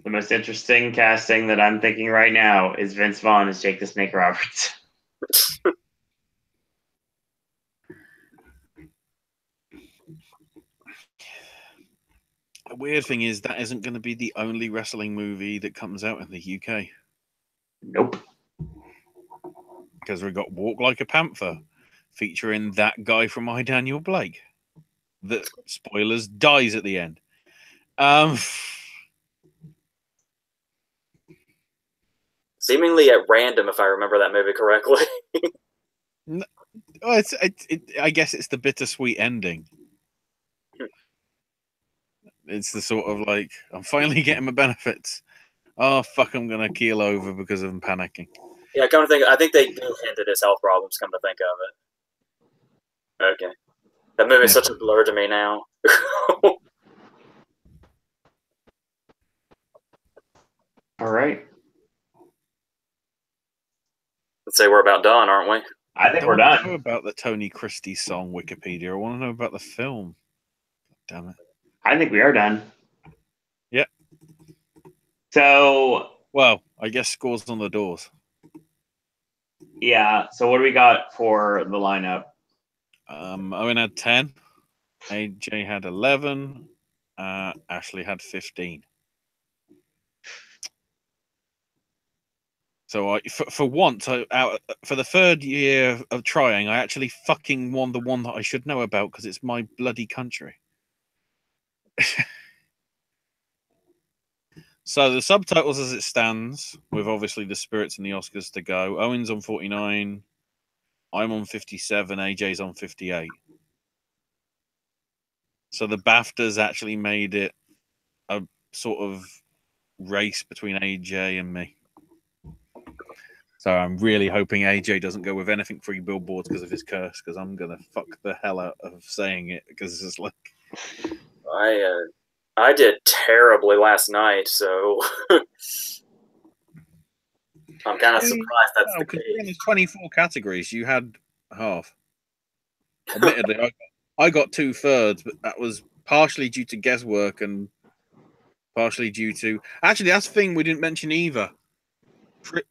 the most interesting casting that I'm thinking right now is Vince Vaughn as Jake the Snake Roberts. The weird thing is that isn't going to be the only wrestling movie that comes out in the UK. Nope. Because we've got Walk Like a Panther, featuring that guy from I, Daniel Blake. That, spoilers, dies at the end. Seemingly at random, if I remember that movie correctly. I guess it's the bittersweet ending. It's the sort of like, I'm finally getting my benefits. Oh, fuck, I'm going to keel over because I'm panicking. Yeah, come to think, I think they do hint at his health problems, come to think of it. Okay. That movie's such a blur to me now. All right. Let's say we're about done, aren't we? I think we're done. I don't done. know about the Tony Christie song Wikipedia. I want to know about the film. Damn it. I think we are done. Yep. So... Well, I guess scores on the doors. Yeah, so what do we got for the lineup? Owen had 10. AJ had 11. Ashley had 15. So for once, for the third year of trying, I actually fucking won the one that I should know about because it's my bloody country. So the subtitles as it stands, with obviously the Spirits and the Oscars to go. Owen's on 49. I'm on 57. AJ's on 58. So the BAFTAs actually made it a sort of race between AJ and me. So I'm really hoping AJ doesn't go with anything Free Billboards because of his curse, because I'm going to fuck the hell out of saying it, because it's like... I did terribly last night, so I'm kind of surprised that's the case. In 24 categories, you had half. Admittedly, I got 2/3, but that was partially due to guesswork and partially due to... Actually, that's the thing we didn't mention either.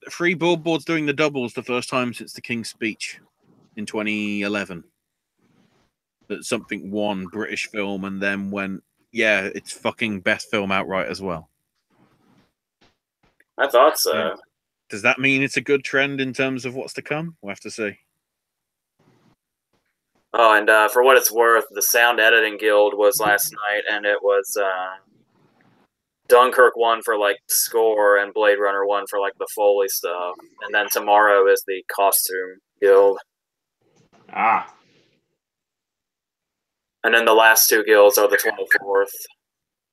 Free Billboards doing the doubles the first time since the King's Speech in 2011. that something won British film and then went, yeah, it's fucking best film outright as well. I thought so. Does that mean it's a good trend in terms of what's to come? We'll have to see. Oh, and for what it's worth, the Sound Editing Guild was last night, and it was Dunkirk won for like score, and Blade Runner won for like the Foley stuff. And then tomorrow is the Costume Guild. Ah. And then the last two guilds are the 24th,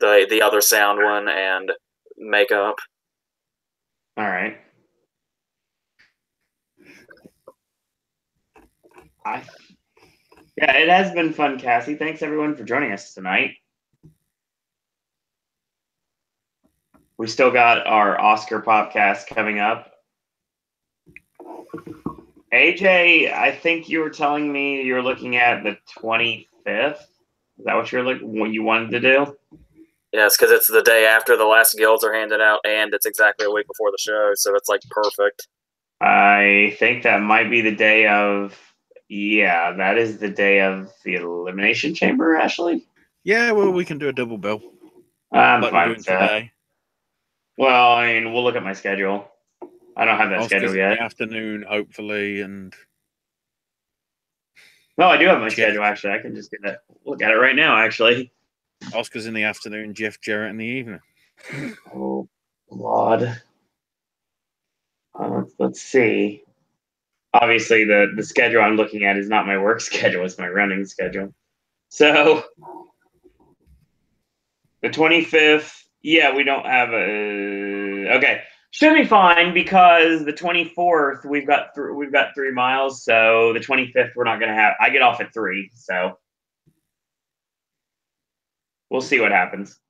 the other sound one and makeup. All right. Yeah, it has been fun, Cassie. Thanks everyone for joining us tonight. We still got our Oscar Popcast coming up. AJ, I think you were telling me you were looking at the 25th. Is that what you wanted to do? Yes, because it's the day after the last guilds are handed out, and it's exactly a week before the show, so it's like perfect. I think that might be the day of. Yeah, that is the day of the Elimination Chamber, Ashley. Yeah, well, we can do a double bill. I'm like fine we're doing with that. today. Well, I mean, we'll look at my schedule. I don't have that schedule in yet. the afternoon, hopefully, and. No, I do have my schedule, actually. I can just look at it right now, actually. Oscar's in the afternoon, Jeff Jarrett in the evening. Oh, Lord. Let's see. Obviously, the schedule I'm looking at is not my work schedule. It's my running schedule. So, the 25th, yeah, we don't have a... Okay. Should be fine because the 24th, we've got 3 miles. So, the 25th, we're not going to have... I get off at 3, so... We'll see what happens.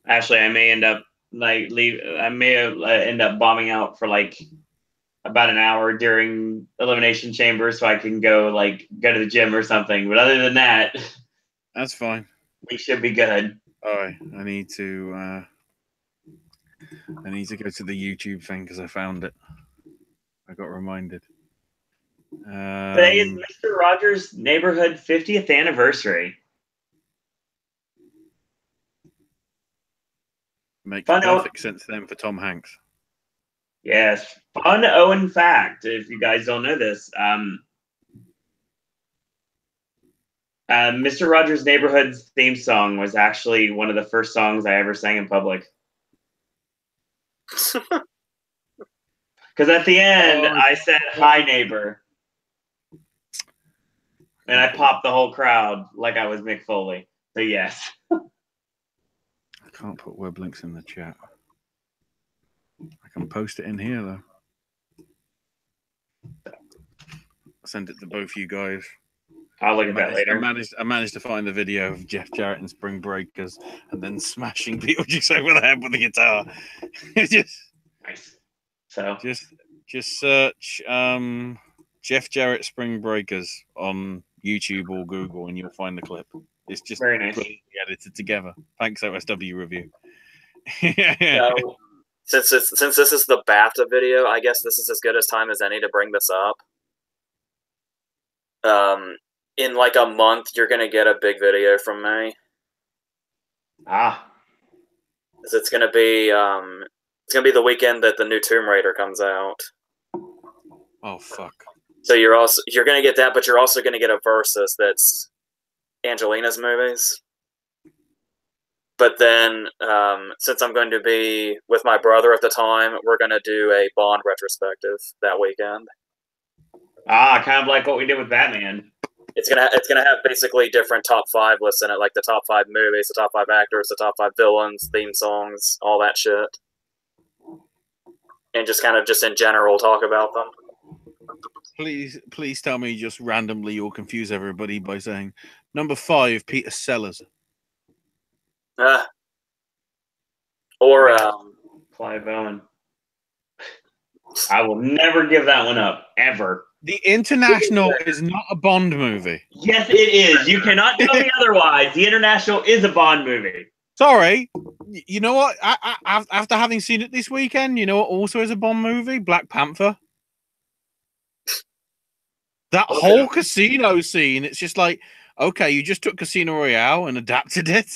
Actually, I may end up end up bombing out for like about an hour during Elimination Chamber, so I can go to the gym or something. But other than that, that's fine. We should be good. All right, I need to go to the YouTube thing because I found it. I got reminded. Today is Mr. Rogers' Neighborhood 50th anniversary. Makes perfect sense then for Tom Hanks. Yes. Fun Owen fact, if you guys don't know this. Mr. Rogers' Neighborhood's theme song was actually one of the first songs I ever sang in public. Because at the end, I said, "Hi, neighbor." And I popped the whole crowd like I was Mick Foley. So, yes. I can't put web links in the chat. I can post it in here, though. I'll send it to both you guys. I'll look at that later. I managed to find the video of Jeff Jarrett and Spring Breakers and then smashing Beetlejuice over the head with the guitar. Just nice. So just search Jeff Jarrett Spring Breakers on YouTube or Google and you'll find the clip. It's just very nice. Edited together. Thanks, OSW Review. So, since this is the BAFTA video, I guess this is as good a time as any to bring this up. In like a month, you're gonna get a big video from me. It's gonna be the weekend that the new Tomb Raider comes out. Oh fuck! So you're gonna get that, but you're also gonna get a versus that's Angelina's movies. But then, since I'm going to be with my brother at the time, we're gonna do a Bond retrospective that weekend. Kind of like what we did with Batman. It's gonna have basically different top 5 lists in it, like the top 5 movies, the top 5 actors, the top 5 villains, theme songs, all that shit, and just in general talk about them. Please tell me just randomly you'll confuse everybody by saying number 5, Peter Sellers. Or Clive Owen. I will never give that one up, ever. The International is not a Bond movie. Yes, it is. You cannot tell me otherwise. The International is a Bond movie. Sorry, you know what? After having seen it this weekend, you know what also is a Bond movie? Black Panther. That whole casino scene, it's just like, okay, you just took Casino Royale and adapted it.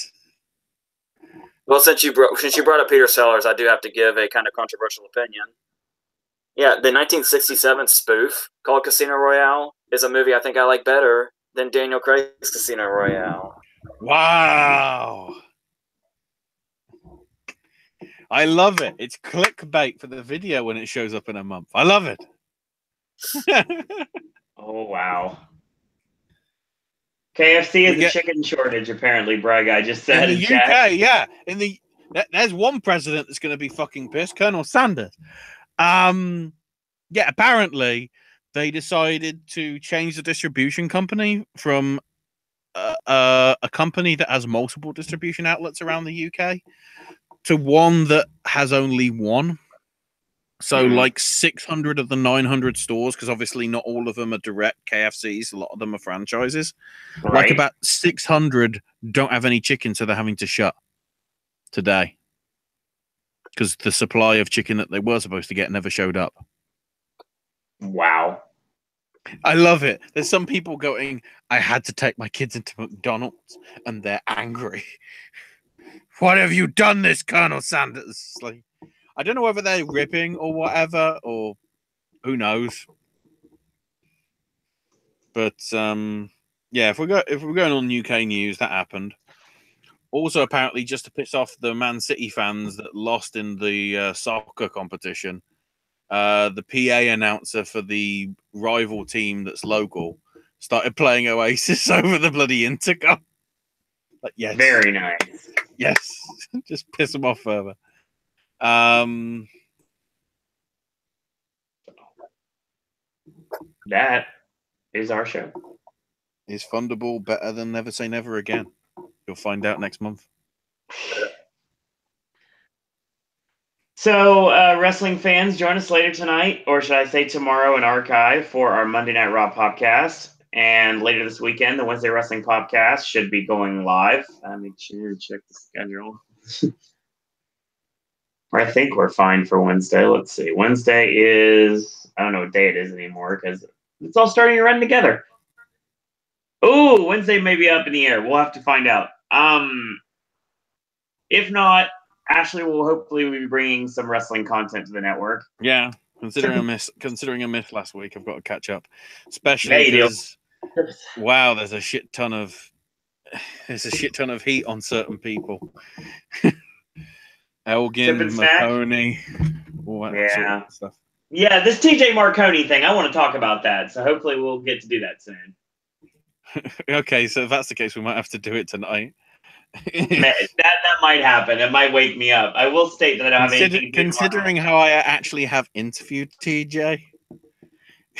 Well, since you brought up Peter Sellers, I do have to give a kind of controversial opinion. Yeah, the 1967 spoof called Casino Royale is a movie I think I like better than Daniel Craig's Casino Royale. Wow. I love it. It's clickbait for the video when it shows up in a month. I love it. Oh, wow. KFC is a chicken shortage, apparently, Bragg. I just said in the UK, yeah. There's one president that's going to be fucking pissed, Colonel Sanders. Yeah, apparently they decided to change the distribution company from a company that has multiple distribution outlets around the UK to one that has only one. So like 600 of the 900 stores, because obviously not all of them are direct KFCs, a lot of them are franchises. Right. Like about 600 don't have any chicken, so they're having to shut today because the supply of chicken that they were supposed to get never showed up. Wow. I love it. There's some people going, I had to take my kids into McDonald's, and they're angry. What have you done this, Colonel Sanders? Like, I don't know whether they're ripping or whatever, or who knows. But yeah, if we're going on UK news, that happened. Also, apparently, just to piss off the Man City fans that lost in the soccer competition, the PA announcer for the rival team that's local started playing Oasis over the bloody intercom. Like, yes, very nice. Yes, just piss them off further. That is our show. Is Fundable better than Never Say Never Again? You'll find out next month. So, wrestling fans, join us later tonight, or should I say tomorrow in archive for our Monday Night Raw Popcast. And later this weekend, the Wednesday Wrestling Popcast should be going live. I make sure to check the schedule. I think we're fine for Wednesday. Let's see. Wednesday is, I don't know what day it is anymore because it's all starting to run together. Oh, Wednesday may be up in the air. We'll have to find out. If not, Ashley will hopefully be bringing some wrestling content to the network. Yeah, considering a miss last week, I've got to catch up. Especially because, wow, there's a shit ton of heat on certain people. Elgin, Marconi, all that sort of stuff. Yeah, this TJ Marconi thing, I want to talk about that. So hopefully we'll get to do that soon. Okay, so if that's the case, we might have to do it tonight. that might happen. It might wake me up. I will state that I don't have anything. Considering how I actually have interviewed TJ,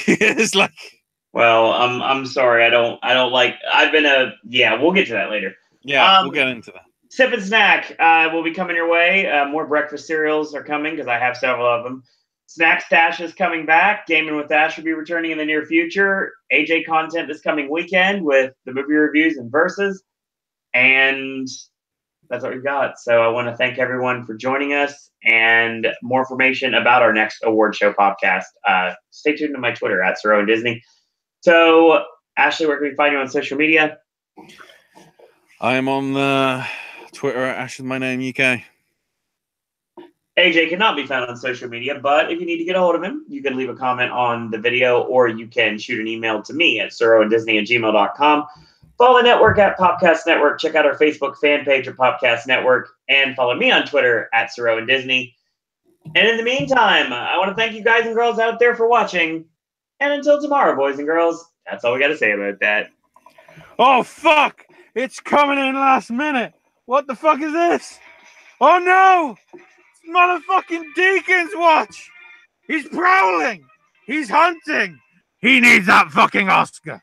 it's like. Well, I'm sorry. I don't like. I've been we'll get to that later. Yeah, we'll get into that. Sip and Snack will be coming your way. More breakfast cereals are coming because I have several of them. Snack Stash is coming back. Gaming with Ash will be returning in the near future. AJ content this coming weekend with the movie reviews and verses. And that's what we've got. So I want to thank everyone for joining us. And more information about our next award show podcast. Stay tuned to my Twitter at Sir Owen Disney. So, Ashley, where can we find you on social media? I am on Twitter at Ash with my name UK. AJ cannot be found on social media, but if you need to get a hold of him, you can leave a comment on the video or you can shoot an email to me at siroandisney@gmail.com. Follow the network at Popcast Network. Check out our Facebook fan page at Popcast Network and follow me on Twitter at SirOwenDisney. And in the meantime, I want to thank you guys and girls out there for watching. And until tomorrow, boys and girls, that's all we got to say about that. Oh, fuck! It's coming in last minute. What the fuck is this? Oh, no! It's motherfucking Deacon's watch! He's prowling! He's hunting! He needs that fucking Oscar!